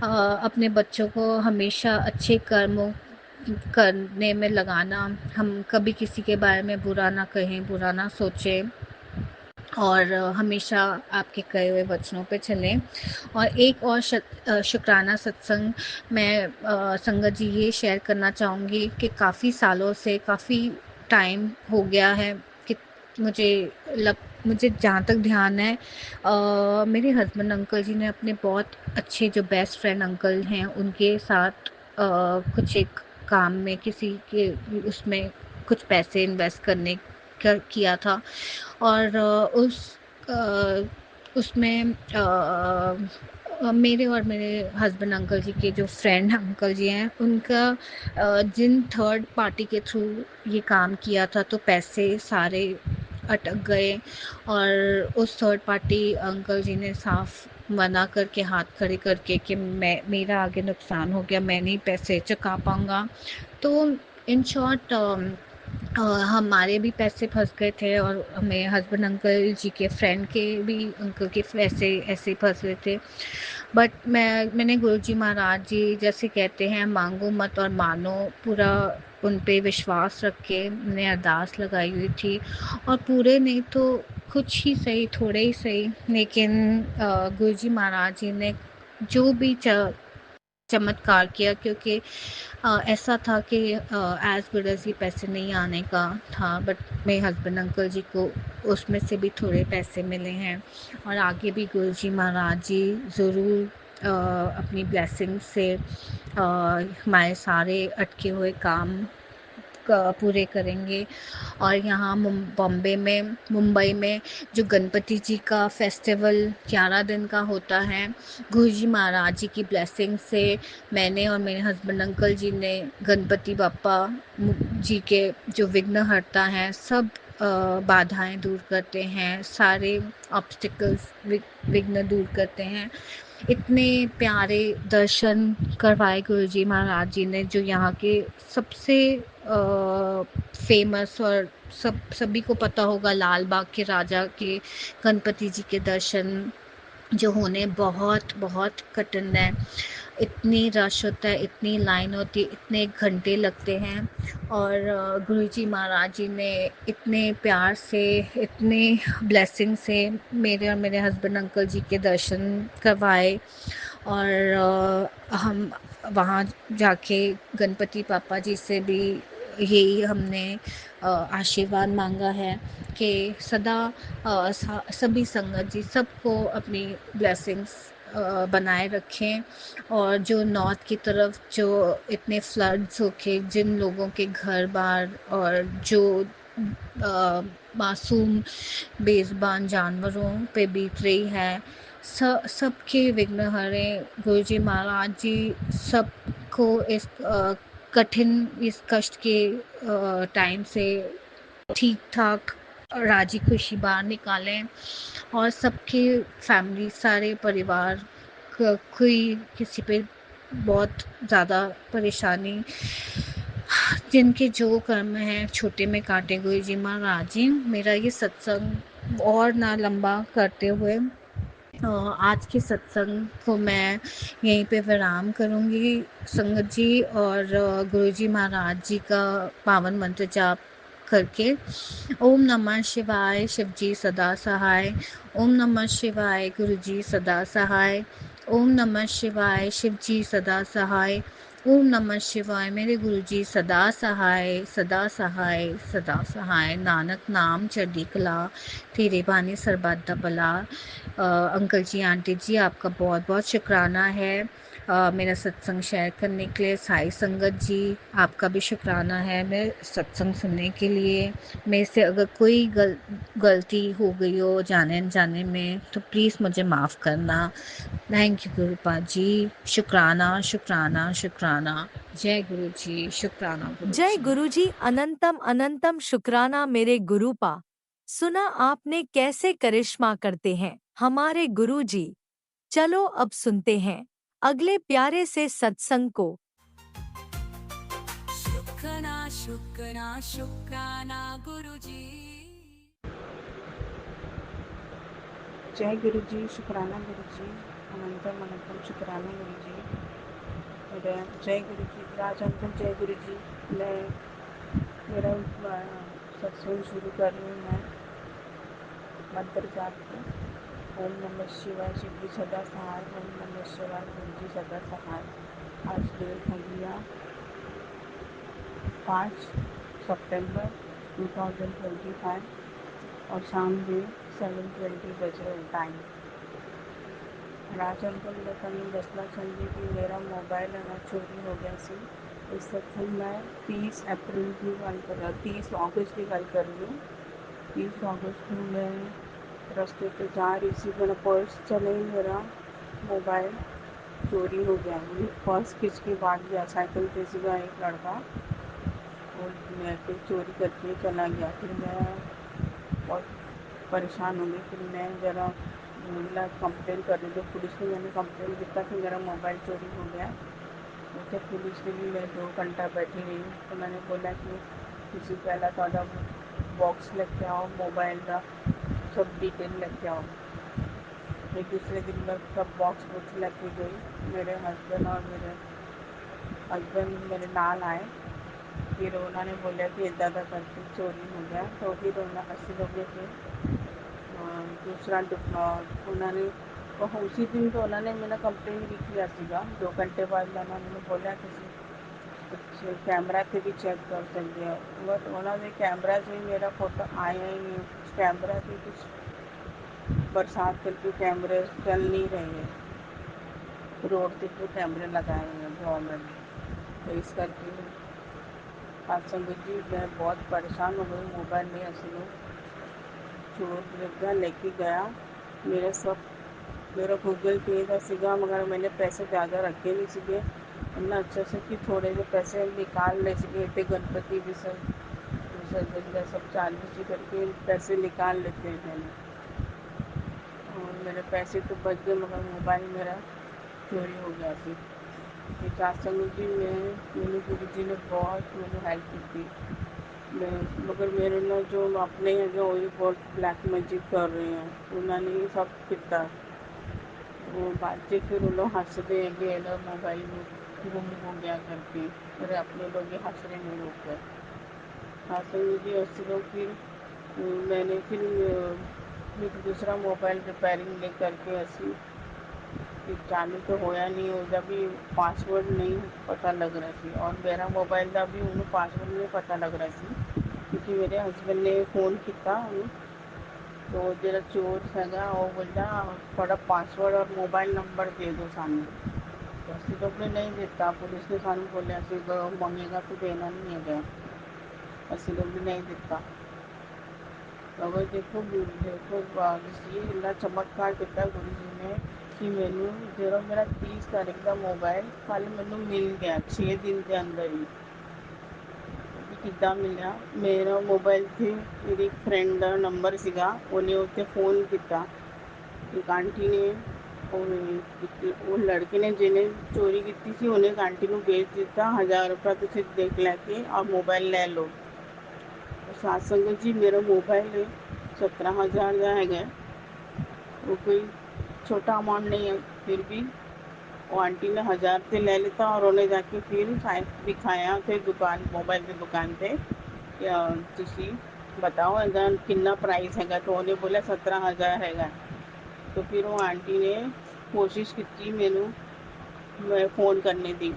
अपने बच्चों को हमेशा अच्छे कर्मों करने में लगाना, हम कभी किसी के बारे में बुरा ना कहें, बुरा ना सोचें, और हमेशा आपके कहे हुए वचनों पे चलें। और एक और शुक्राना सत्संग मैं संगत जी ये शेयर करना चाहूँगी कि काफ़ी सालों से, काफ़ी टाइम हो गया है कि मुझे जहाँ तक ध्यान है मेरे हस्बैंड अंकल जी ने अपने बहुत अच्छे जो बेस्ट फ्रेंड अंकल हैं उनके साथ कुछ एक काम में किसी के उसमें कुछ पैसे इन्वेस्ट करने किया था। और उसमें मेरे और मेरे हस्बैंड अंकल जी के जो फ्रेंड अंकल जी हैं उनका जिन थर्ड पार्टी के थ्रू ये काम किया था तो पैसे सारे अटक गए। और उस थर्ड पार्टी अंकल जी ने साफ मना करके हाथ खड़े करके कि मेरा आगे नुकसान हो गया, मैं नहीं पैसे चुका पाऊँगा। तो इन शॉर्ट हमारे भी पैसे फंस गए थे और मेरे हस्बैंड अंकल जी के फ्रेंड के भी अंकल के पैसे ऐसे ही फंस गए थे। बट मैंने गुरुजी महाराज जी जैसे कहते हैं मांगो मत और मानो, पूरा उन पे विश्वास रख के मैंने अरदास लगाई हुई थी। और पूरे नहीं तो कुछ ही सही, थोड़े ही सही, लेकिन गुरुजी महाराज जी ने जो भी चमत्कार किया, क्योंकि ऐसा था कि एज गुड एज ये पैसे नहीं आने का था। बट मेरे हस्बैंड अंकल जी को उसमें से भी थोड़े पैसे मिले हैं। और आगे भी गुरुजी महाराज जी ज़रूर अपनी ब्लेसिंग से हमारे सारे अटके हुए काम पूरे करेंगे। और यहाँ मुंबई में जो गणपति जी का फेस्टिवल 11 दिन का होता है, गुरुजी महाराज जी की ब्लेसिंग से मैंने और मेरे हस्बैंड अंकल जी ने गणपति बापा जी के जो विघ्नहर्ता हैं सब बाधाएं दूर करते हैं, सारे ऑब्स्टिकल्स विघ्न दूर करते हैं। इतने प्यारे दर्शन करवाए गुरुजी महाराज जी ने, जो यहाँ के सबसे फेमस और सभी को पता होगा लाल बाग के राजा के गणपति जी के दर्शन जो होने बहुत बहुत कठिन है। इतनी रश होता है, इतनी लाइन होती है, इतने घंटे लगते हैं। और गुरुजी महाराज जी ने इतने प्यार से, इतने ब्लेसिंग से मेरे और मेरे हस्बैंड अंकल जी के दर्शन करवाए। और हम वहाँ जाके गणपति पापा जी से भी यही हमने आशीर्वाद मांगा है कि सदा सभी संगत जी सबको अपनी ब्लेसिंग्स बनाए रखें। और जो नॉर्थ की तरफ जो इतने फ्लड्स होके जिन लोगों के घर बार और जो मासूम बेज़ुबान जानवरों पे बीत रही है, सबके विघ्न हरें गुरुजी महाराज जी सबको इस कठिन, इस कष्ट के टाइम से ठीक ठाक राजी खुशी बाहर निकालें। और सबके फैमिली, सारे परिवार कोई किसी पे बहुत ज़्यादा परेशानी, जिनके जो कर्म हैं छोटे में काटे गुरुजी महाराज जी। मेरा ये सत्संग और ना लंबा करते हुए आज के सत्संग को मैं यहीं पे विराम करूँगी संगत जी। और गुरुजी महाराज जी का पावन मंत्र जाप करके ओम नमः शिवाय, शिवजी सदा सहाय। ओम नमः शिवाय, गुरुजी सदा सहाय। ओम नमः शिवाय, शिवजी सदा सहाय। ओम नमः शिवाय, मेरे गुरुजी सदा सहाय, सदा सहाय, सदा सहाय। नानक नाम चढ़दी कला, तेरे बानी सरबत दा भला। अंकल जी, आंटी जी, आपका बहुत बहुत शुक्राना है मेरा सत्संग शेयर करने के लिए। साई संगत जी, आपका भी शुक्राना है मेरे सत्संग सुनने के लिए। मेरे से अगर कोई गलती हो गई हो जाने अनजाने में तो प्लीज़ मुझे माफ़ करना। थैंक यू गुरुपाद जी, शुक्राना शुक्राना शुक्राना। जय गुरु जी, शुक्राना गुरु जय जी। गुरुजी, अनंतम अनंतम शुक्राना मेरे गुरुपा। सुना आपने कैसे करिश्मा करते हैं हमारे गुरुजी। चलो अब सुनते हैं अगले प्यारे से सत्संग को। शुक्राना शुक्राना शुक्राना गुरुजी। जय गुरु जी, शुक्राना गुरु जी, अनंतम अनंतम शुक्राना गुरु जी। जय गुरु जी, राज अंकल जय गुरु जी। मैं मेरा सत्संग शुरू कर रही हूँ मैं मंत्र जाप के। ओम नमः शिवाय, शिव जी सदा सहाय। ओम नमः शिवाय, गुरु जी सदा सहाय। आज डेट हो गया 5 सितंबर 2025 और शाम में 7:20 बज रहे टाइम। राज अंकल ने कल दसना चाहिए कि मेरा मोबाइल है ना चोरी हो गया सी। ਇਹ ਸਤਸੰਗ ਮੈਂ 30 ਅਪ੍ਰੈਲ ਦੀ ਗੱਲ ਕਰ रहा 30 अगस्त की गल कर रही हूँ 30 अगस्त को मैं रास्ते पे जा रही थी मेरा पर्स चले ही मेरा मोबाइल चोरी हो गया मुझे पर्स खींच के भाग गया साइकिल पे सीधा एक लड़का और मैं फिर चोरी करके चला गया फिर मैं बहुत परेशान हो गई फिर मैं ज़रा मैं कंप्लेन कर रही थी पुलिस को मैंने कंप्लेन किया कि मेरा मोबाइल चोरी हो गया तो पुलिस ने भी मैं 2 घंटा बैठी रही उन्होंने बोला कि किसी पहला थोड़ा बॉक्स लेके आओ मोबाइल का सब डिटेल लेके आओ फिर दूसरे दिन मैं सब बॉक्स बुक्स लेके गई मेरे हस्बैंड मेरे नाल आए फिर उन्होंने बोला कि इदा का करके चोरी हो गया तो फिर अस्सी लोग के दूसरा उन्होंने उसी दिन तो उन्होंने मैंने कंप्लेन भी किया सीगा 2 घंटे बाद उन्होंने बोला किसी कुछ कैमरा से भी चेक कर सकते हो बट उन्होंने कैमरा से मेरा फोटो आया ही नहीं कुछ कैमरा से कुछ बरसात करके कैमरे चल नहीं रहे हैं रोड पे जो कैमरे लगाए हैं गवर्नमेंट ने तो इस करके आज संगत जी मैं बहुत परेशान हो गई मोबाइल में ऐसे लोग चोर लगा लेके गया मेरे सब मेरा गूगल पे का सीगा मगर मैंने पैसे ज़्यादा रखे नहीं सीगे इतना अच्छा से कि थोड़े से पैसे निकाल ले सके इतने गणपति विसर्जन का सब चालू से करके पैसे निकाल लेते हैं मैंने और मेरे पैसे तो बच गए मगर मोबाइल मेरा चोरी हो गया फिर सत्संग जी में मेरे गुरु जी ने बहुत मैंने हेल्प की थी मगर मेरे ना जो अपने हैं जो वही बहुत ब्लैक मैजिक कर रहे हैं उन्होंने ही सब किया वो बच्चे फिर वो लोग हंसते हैं कि ना मोबाइल गुम हो गया करके फिर अपने लोग ही हंस रहे हैं लोग पर हाँ तो मुझे अस्सी लोग मैंने फिर दूसरा मोबाइल रिपेयरिंग ले करके अस्सी फिर चालू तो होया नहीं उसका भी पासवर्ड नहीं पता लग रहा थी और मेरा मोबाइल का भी उन्होंने पासवर्ड नहीं पता लग रहा थी क्योंकि मेरे हस्बैंड ने फ़ोन किया तो जरा चोर हैगा वो बोला थोड़ा पासवर्ड और मोबाइल नंबर दे दो सामने तो असं लोग ने नहीं देता पुलिस ने सानू बोलिया मंगेगा तो देना नहीं है असं लोग भी नहीं देता अगर देखो जी इन्ना चमत्कार किया गुरु जी ने कि मैनू जो मेरा 30 तारीख का मोबाइल कल मैनू मिल गया 6 दिन के अंदर ही किद्दां मिलिया मेरा मोबाइल से मेरी फ्रेंड का नंबर सीगा उन्हें उत्ते फ़ोन किया एक आंटी ने वो लड़के ने जिन्हें चोरी की थी उन्हें एक आंटी को भेज दिता 1000 रुपया तुम देख लैके और मोबाइल ले लो सात संगत जी मेरा मोबाइल 17,000 का है वो कोई छोटा अमाउंट नहीं है फिर भी वो आंटी ने 1000 से ले लेता और उन्हें जाके फिर दिखाया फिर दुकान मोबाइल की दुकान पे ਤੁਸੀਂ बताओ ਇਹਦਾ कितना प्राइस हैगा तो उन्हें बोला 17,000 हैगा तो फिर वो आंटी ने कोशिश की मैनू मैं फ़ोन करने दी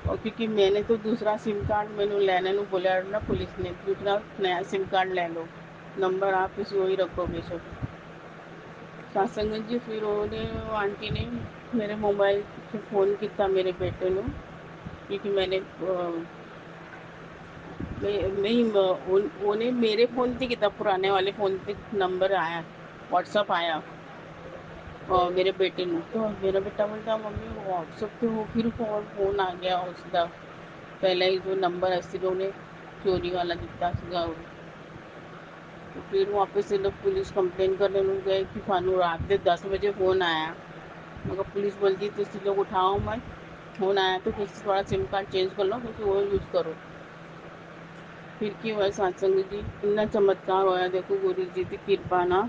और क्योंकि मैंने तो दूसरा सिम कार्ड मैनू लेने को बोलिया ना पुलिस ने दूसरा नया सिम कार्ड ले लो नंबर आप इस वही रखोगे सब सत्संग जी फिर वो आंटी ने मेरे मोबाइल से फ़ोन किया मेरे बेटे को क्योंकि मैंने उन्हें मेरे फ़ोन से कितना पुराने वाले फ़ोन से नंबर आया व्हाट्सअप आया और मेरे बेटे ने तो मेरा बेटा बोलता मम्मी व्हाट्सअप पे वो फिर फ़ोन आ गया उसका पहले ही जो नंबर अस्सी उन्हें चोरी वाला दिता सीगा तो फिर वापस से लोग पुलिस कंप्लेन करने गए कि सानू रात के 10 बजे फ़ोन आया मगर पुलिस बोलती तुम लोग उठाओ मत फ़ोन आया तो तुम थोड़ा सिम कार्ड चेंज कर लो क्योंकि वो यूज़ करो फिर की होया सत्संग जी इन्ना चमत्कार होया देखो गुरु जी की कृपा ना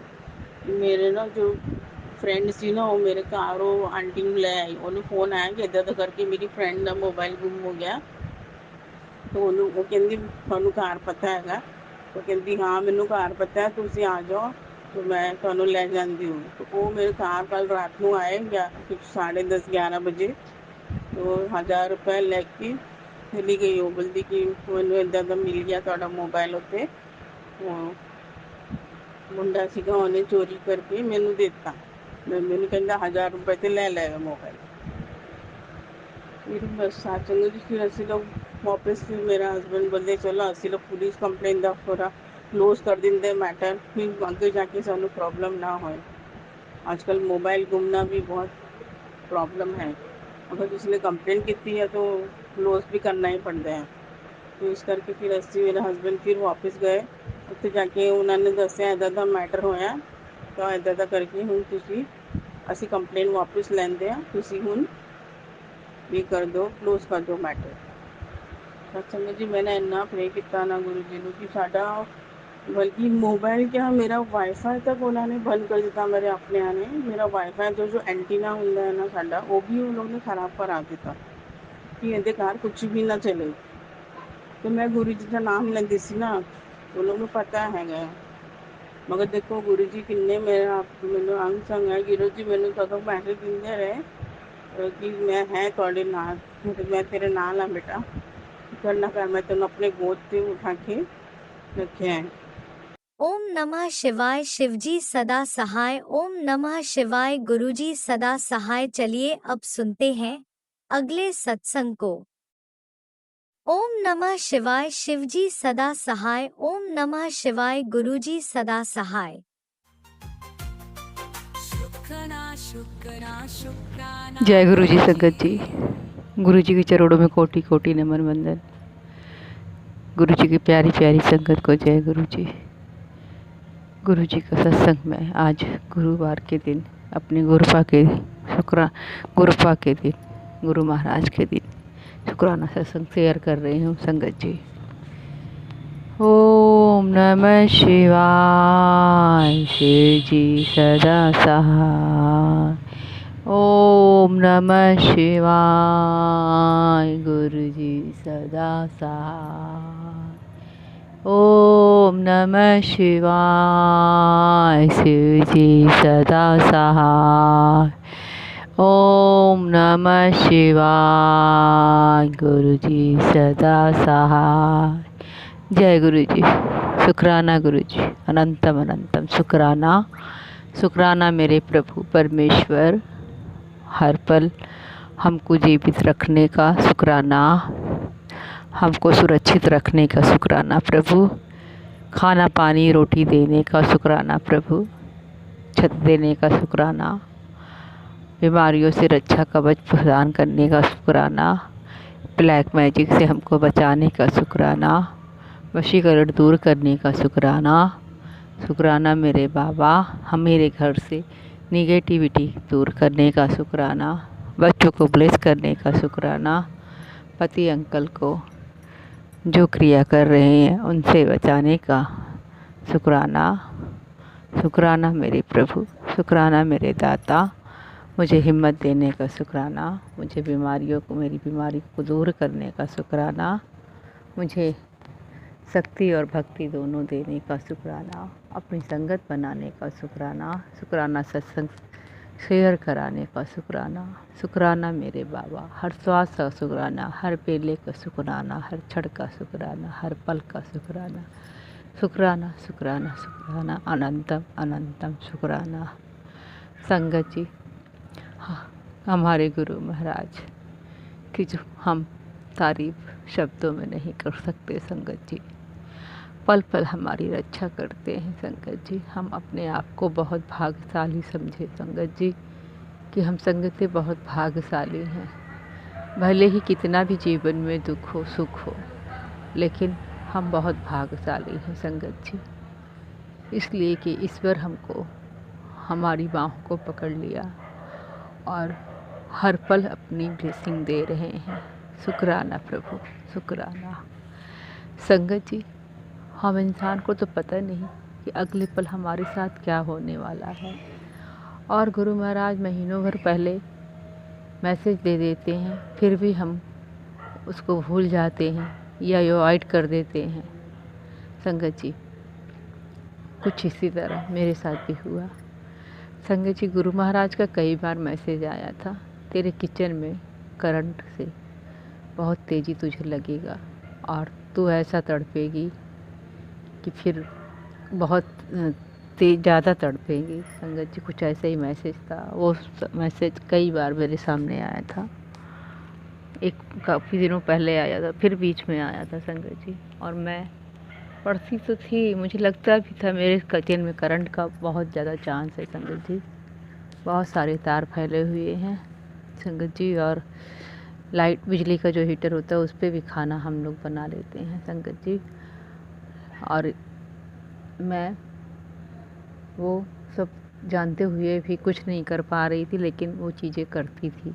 मेरे ना जो फ्रेंड सी ना वो मेरे घर वो आंटी ਨੂੰ ਲੈ ਆਈ ਉਹਨੂੰ फ़ोन आया कि इदा करके मेरी फ्रेंड का मोबाइल गुम हो गया तो वो कहती थानू घर पता हैगा तो कहती हाँ मैनू घर पता है तुम आ जाओ तो मैं थानू ले जाती हूँ तो वो मेरे घर कल रात को आए 10:30 11 बजे तो 1000 रुपया लेके चली गई वो बोलती कि मैनू इदा मिल गया थोड़ा मोबाइल उत्ते मुंडा सीगा उन्हें चोरी करके मैनू देता मैनू कहता 1000 रुपये तो ले लेगा मोबाइल फिर बस सत्संग जी फिर असं लोग वापस फिर मेरा हस्बैंड बोलते चलो असी लोग पुलिस कंप्लेन दा पूरा क्लोज कर देंगे मैटर, फिर आगे जाके सानू प्रॉब्लम ना हो। आजकल मोबाइल गुमना भी बहुत प्रॉब्लम है, अगर किसी ने कंप्लेन की है तो क्लोज भी करना ही पड़ता है। तो इस करके फिर असी मेरे हस्बैंड फिर वापस गए, उत्थे जाके उन्होंने दसिया इदा दा मैटर होया, तो इदा करके हुण तुसी असी कंप्लेन वापस लैंदे आ, तुसी हुण ये कर दो, क्लोज कर दो मैटर। सत्संग जी मैंने इन्ना प्रे किया ना गुरु जी कि साडा, बल्कि मोबाइल क्या मेरा वाईफाई तक उन्होंने बंद कर दिया, मेरे अपने आने मेरा वाईफाई जो एंटीना होंगे है ना साडा, वो भी उन लोगों ने खराब करा दिता कि ये घर कुछ भी ना चले। तो मैं गुरु जी का नाम लेंदी सी ना, उन लोगों को पता है, मगर देखो गुरु जी किन्ने मेरा मैनू अंग संग है। गुरु जी मैनू कदों मैसेज देंदे रहे कि मैं है तुहाडे नाल, मैं तेरे नाल हाँ बेटा, फिकर ना कर, मैं तेन अपने गोद से उठा के रखे है। ओम नमः शिवाय शिवजी सदा सहाय। ओम नमः शिवाय गुरुजी सदा सहाय। चलिए अब सुनते हैं अगले सत्संग को। ओम नमः शिवाय शिवजी सदा सहाय। ओम नमः शिवाय गुरुजी सदा सहाय। शुक्राना शुक्राना शुक्राना जय गुरु जी संगत जी। गुरु जी के चरणों में कोटि कोटि नमन वंदन। गुरु जी की प्यारी प्यारी संगत को जय गुरु जी। गुरु जी का सत्संग में आज गुरुवार के दिन, अपने गुरुपा के दिन, गुरु महाराज के दिन शुक्राना सत्संग शेयर कर रही हूँ संगत जी। ओम नमः शिवाय शिव जी सदा सहाय। ओम नमः शिवाय गुरु जी सदा सहाय। ओम नमः शिवाय शिव जी सदा सहाय। ओम नमः शिवाय गुरु जी सदा सहाय। जय गुरु जी। शुक्राना गुरु जी, अनंतम अनंतम शुक्राना। शुक्राना मेरे प्रभु परमेश्वर, हर पल हमको जीवित रखने का शुक्राना, हमको सुरक्षित रखने का शुक्राना प्रभु, खाना पानी रोटी देने का शुक्राना प्रभु, छत देने का शुक्राना, बीमारियों से रक्षा कवच प्रदान करने का शुक्राना, ब्लैक मैजिक से हमको बचाने का शुक्राना, वशीकरण दूर करने का शुक्राना। शुक्राना मेरे बाबा, हम मेरे घर से निगेटिविटी दूर करने का शुक्राना, बच्चों को ब्लेस करने का शुक्राना, पति अंकल को जो क्रिया कर रहे हैं उनसे बचाने का शुक्राना। शुक्राना मेरे प्रभु, शुक्राना मेरे दाता, मुझे हिम्मत देने का शुक्राना, मुझे मेरी बीमारी को दूर करने का शुक्राना, मुझे शक्ति और भक्ति दोनों देने का शुक्राना, अपनी संगत बनाने का शुक्राना, शुक्राना सत्संग शेयर कराने का शुक्राना। शुक्राना मेरे बाबा, हर श्वास का शुक्राना, हर बेले का शुक्राना, हर क्षण का शुक्राना, हर पल का शुक्राना। शुक्राना शुक्राना शुक्राना, अनंतम अनंतम शुक्राना। संगत जी, हमारे गुरु महाराज की जो हम तारीफ शब्दों में नहीं कर सकते संगत जी, पल पल हमारी रक्षा करते हैं संगत जी। हम अपने आप को बहुत भाग्यशाली समझे संगत जी कि हम संगत से बहुत भाग्यशाली हैं। भले ही कितना भी जीवन में दुख हो सुख हो, लेकिन हम बहुत भाग्यशाली हैं संगत जी, इसलिए कि ईश्वर हमको हमारी बाहों को पकड़ लिया और हर पल अपनी ब्लेसिंग दे रहे हैं। शुक्राना प्रभु, शुक्राना। संगत जी, हम इंसान को तो पता नहीं कि अगले पल हमारे साथ क्या होने वाला है, और गुरु महाराज महीनों भर पहले मैसेज दे देते हैं, फिर भी हम उसको भूल जाते हैं या अवॉइड कर देते हैं। संगत जी, कुछ इसी तरह मेरे साथ भी हुआ। संगत जी, गुरु महाराज का कई बार मैसेज आया था, तेरे किचन में करंट से बहुत तेज़ी तुझे लगेगा और तू ऐसा तड़पेगी कि फिर बहुत ज़्यादा तड़पेगी। संगत जी, कुछ ऐसा ही मैसेज था। वो मैसेज कई बार मेरे सामने आया था। एक काफ़ी दिनों पहले आया था, फिर बीच में आया था संगत जी। और मैं पढ़ती तो थी, मुझे लगता भी था मेरे किचन में करंट का बहुत ज़्यादा चांस है संगत जी। बहुत सारे तार फैले हुए हैं संगत जी। और लाइट बिजली का जो हीटर होता है उस पर भी खाना हम लोग बना लेते हैं संगत जी। और मैं वो सब जानते हुए भी कुछ नहीं कर पा रही थी, लेकिन वो चीज़ें करती थी।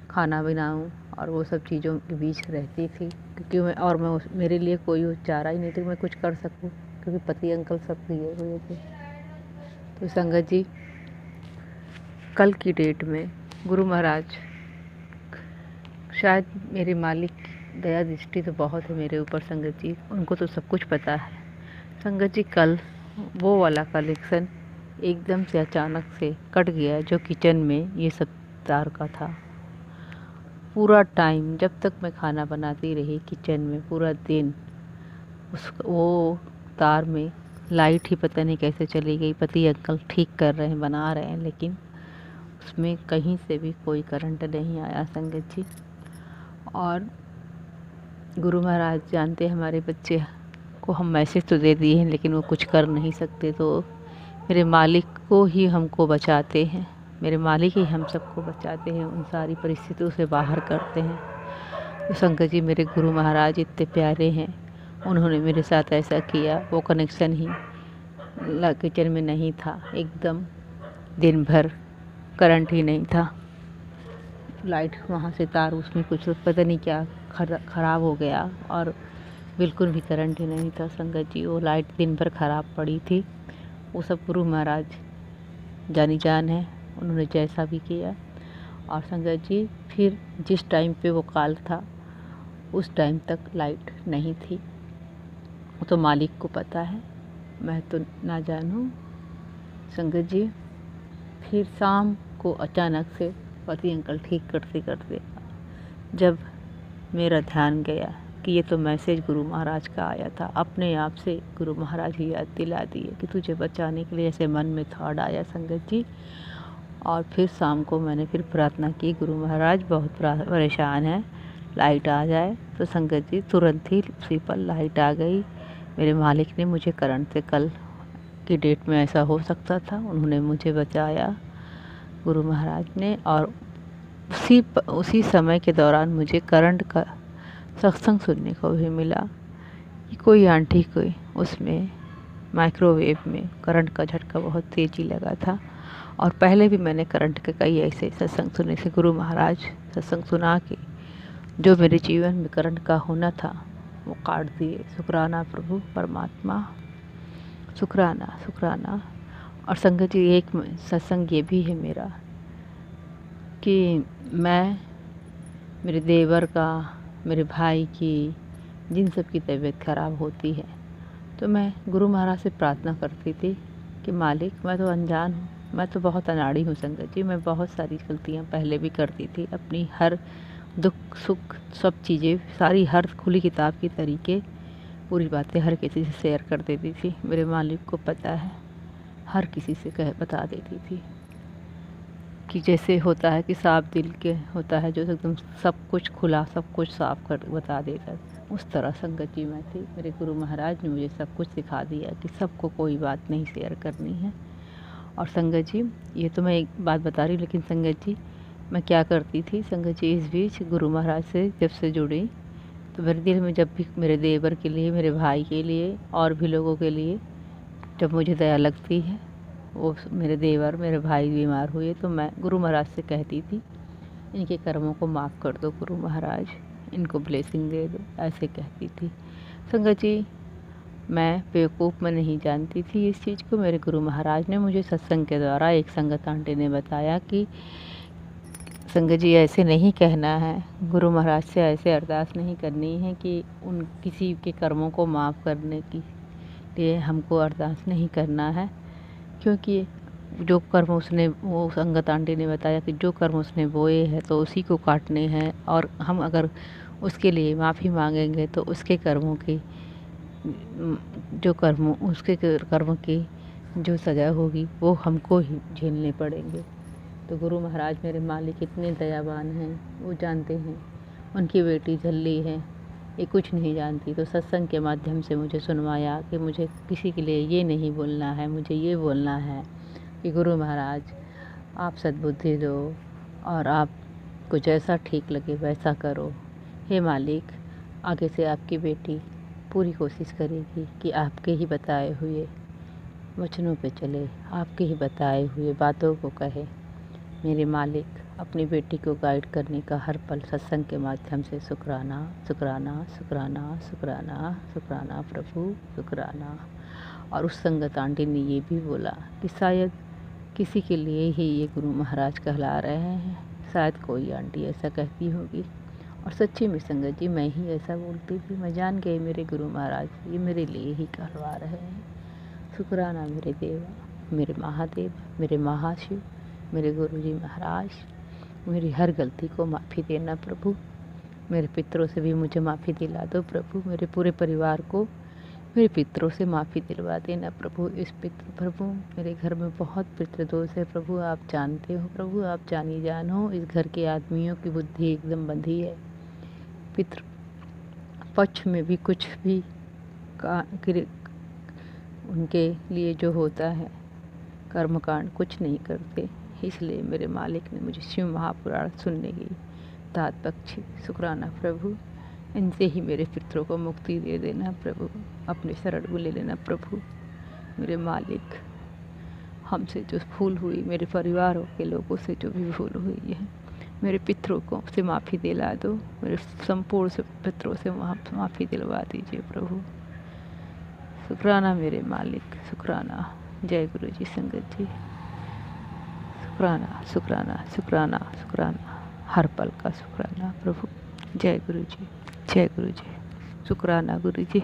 खाना बनाऊं और वो सब चीज़ों के बीच रहती थी, क्योंकि मेरे लिए कोई चारा ही नहीं था कि मैं कुछ कर सकूं, क्योंकि पति अंकल सब दिए हुए थे। तो संगत जी, कल की डेट में गुरु महाराज, शायद मेरे मालिक की दया दृष्टि तो बहुत है मेरे ऊपर संगत जी, उनको तो सब कुछ पता है संगत जी। कल वो वाला कलेक्शन एकदम से अचानक से कट गया, जो किचन में ये सब तार का था। पूरा टाइम जब तक मैं खाना बनाती रही किचन में, पूरा दिन वो तार में लाइट ही पता नहीं कैसे चली गई। पति अंकल ठीक कर रहे हैं, बना रहे हैं, लेकिन उसमें कहीं से भी कोई करंट नहीं आया संगत जी। और गुरु महाराज जानते हमारे बच्चे को हम मैसेज तो दे दिए हैं, लेकिन वो कुछ कर नहीं सकते, तो मेरे मालिक को ही हमको बचाते हैं, मेरे मालिक ही हम सबको बचाते हैं, उन सारी परिस्थितियों से बाहर करते हैं। तो संगत जी, मेरे गुरु महाराज इतने प्यारे हैं, उन्होंने मेरे साथ ऐसा किया। वो कनेक्शन ही किचन में नहीं था, एकदम दिन भर करंट ही नहीं था। लाइट वहाँ से तार, उसमें कुछ पता नहीं क्या ख़राब हो गया, और बिल्कुल भी करंट ही नहीं था संगत जी। वो लाइट दिन भर ख़राब पड़ी थी। वो सब गुरु महाराज जानी जान है, उन्होंने जैसा भी किया। और संगत जी, फिर जिस टाइम पे वो कॉल था उस टाइम तक लाइट नहीं थी। वो तो मालिक को पता है, मैं तो ना जानूं संगत जी। फिर शाम को अचानक से पति अंकल ठीक करते करते जब मेरा ध्यान गया कि ये तो मैसेज गुरु महाराज का आया था, अपने आप से गुरु महाराज ही याद दिला दिए कि तुझे बचाने के लिए ऐसे मन में थॉट आया संगत जी। और फिर शाम को मैंने फिर प्रार्थना की, गुरु महाराज बहुत परेशान है, लाइट आ जाए। तो संगत जी, तुरंत ही उसी पर लाइट आ गई। मेरे मालिक ने मुझे करंट से, कल की डेट में ऐसा हो सकता था, उन्होंने मुझे बचाया गुरु महाराज ने। और उसी समय के दौरान मुझे करंट का सत्संग सुनने को भी मिला कि कोई आंटी कोई उसमें माइक्रोवेव में करंट का झटका बहुत तेज़ी लगा था। और पहले भी मैंने करंट के कई ऐसे सत्संग सुने से गुरु महाराज सत्संग सुना के जो मेरे जीवन में करंट का होना था वो काट दिए। शुक्राना प्रभु परमात्मा, शुक्राना शुक्राना। और संगत जी, एक सत्संग ये भी है मेरा कि मैं, मेरे देवर का, मेरे भाई की, जिन सब की तबीयत ख़राब होती है, तो मैं गुरु महाराज से प्रार्थना करती थी कि मालिक, मैं तो अनजान हूँ, मैं तो बहुत अनाड़ी हूँ संगत जी। मैं बहुत सारी गलतियाँ पहले भी करती थी, अपनी हर दुख सुख सब चीज़ें सारी हर खुली किताब की तरीके पूरी बातें हर किसी से शेयर कर देती थी। मेरे मालिक को पता है, हर किसी से बता देती थी कि जैसे होता है कि साफ दिल के होता है जो एकदम सब कुछ खुला, सब कुछ साफ कर बता देता, उस तरह संगत जी मैं थी। मेरे गुरु महाराज ने मुझे सब कुछ सिखा दिया कि सबको कोई बात नहीं शेयर करनी है। और संगत जी, ये तो मैं एक बात बता रही हूँ, लेकिन संगत जी मैं क्या करती थी संगत जी, इस बीच गुरु महाराज से जब से जुड़ी तो मेरे दिल में जब भी मेरे देवर के लिए, मेरे भाई के लिए और भी लोगों के लिए जब मुझे दया लगती है, वो मेरे देवर मेरे भाई बीमार हुए, तो मैं गुरु महाराज से कहती थी इनके कर्मों को माफ़ कर दो गुरु महाराज, इनको ब्लेसिंग दे दो, ऐसे कहती थी संगत जी। मैं बेवकूफ़ में नहीं जानती थी इस चीज़ को। मेरे गुरु महाराज ने मुझे सत्संग के द्वारा, एक संगत आंटी ने बताया कि संगत जी ऐसे नहीं कहना है, गुरु महाराज से ऐसे अरदास नहीं करनी है कि उन किसी के कर्मों को माफ़ करने के लिए हमको अरदास नहीं करना है, क्योंकि जो कर्म उसने, वो संगत आंटी ने बताया कि जो कर्म उसने बोए हैं तो उसी को काटने हैं, और हम अगर उसके लिए माफ़ी मांगेंगे तो उसके कर्मों की जो सज़ा होगी वो हमको ही झेलने पड़ेंगे। तो गुरु महाराज मेरे मालिक इतने दयावान हैं, वो जानते हैं। उनकी बेटी झल्ली है, ये कुछ नहीं जानती, तो सत्संग के माध्यम से मुझे सुनवाया कि मुझे किसी के लिए ये नहीं बोलना है, मुझे ये बोलना है कि गुरु महाराज आप सद्बुद्धि दो और आपको जैसा ठीक लगे वैसा करो। हे मालिक, आगे से आपकी बेटी पूरी कोशिश करेगी कि आपके ही बताए हुए वचनों पे चले, आपके ही बताए हुए बातों को कहे। मेरे मालिक, अपनी बेटी को गाइड करने का हर पल सत्संग के माध्यम से शुक्राना शुक्राना शुक्राना शुक्राना शुक्राना प्रभु शुक्राना। और उस संगत आंटी ने ये भी बोला कि शायद किसी के लिए ही ये गुरु महाराज कहला रहे हैं, शायद कोई आंटी ऐसा कहती होगी। और सच्ची में संगत जी, मैं ही ऐसा बोलती थी। मैं जान गई मेरे गुरु महाराज ये मेरे लिए ही कहलवा रहे हैं। शुक्राना मेरे देवा, मेरे महादेव, मेरे महाशिव, मेरे गुरुजी महाराज, मेरी हर गलती को माफ़ी देना प्रभु। मेरे पितरों से भी मुझे माफ़ी दिला दो प्रभु। मेरे पूरे परिवार को मेरे पितरों से माफ़ी दिलवा देना प्रभु। इस पितृ प्रभु, मेरे घर में बहुत पितृदोष है प्रभु, आप जानते हो प्रभु, आप जानी जान हो। इस घर के आदमियों की बुद्धि एकदम बंधी है। पितृ पक्ष में भी कुछ भी उनके लिए जो होता है कर्मकांड कुछ नहीं करते। इसलिए मेरे मालिक ने मुझे शिव महापुराण सुनने की दात बख्शी। शुक्राना प्रभु, इनसे ही मेरे पितरों को मुक्ति दे देना प्रभु। अपने शरण में ले लेना प्रभु। मेरे मालिक, हमसे जो भूल हुई, मेरे परिवारों के लोगों से जो भी भूल हुई है, मेरे पितरों को से माफ़ी दिला दो। मेरे संपूर्ण से पितरों से माफ़ी दिलवा दीजिए प्रभु। शुक्राना मेरे मालिक, शुक्राना। जय गुरु जी संगत जी। शुक्राना शुक्राना शुक्राना शुक्राना, हर पल का शुक्राना प्रभु। जय गुरु जी, जय गुरु जी। शुक्राना गुरु जी।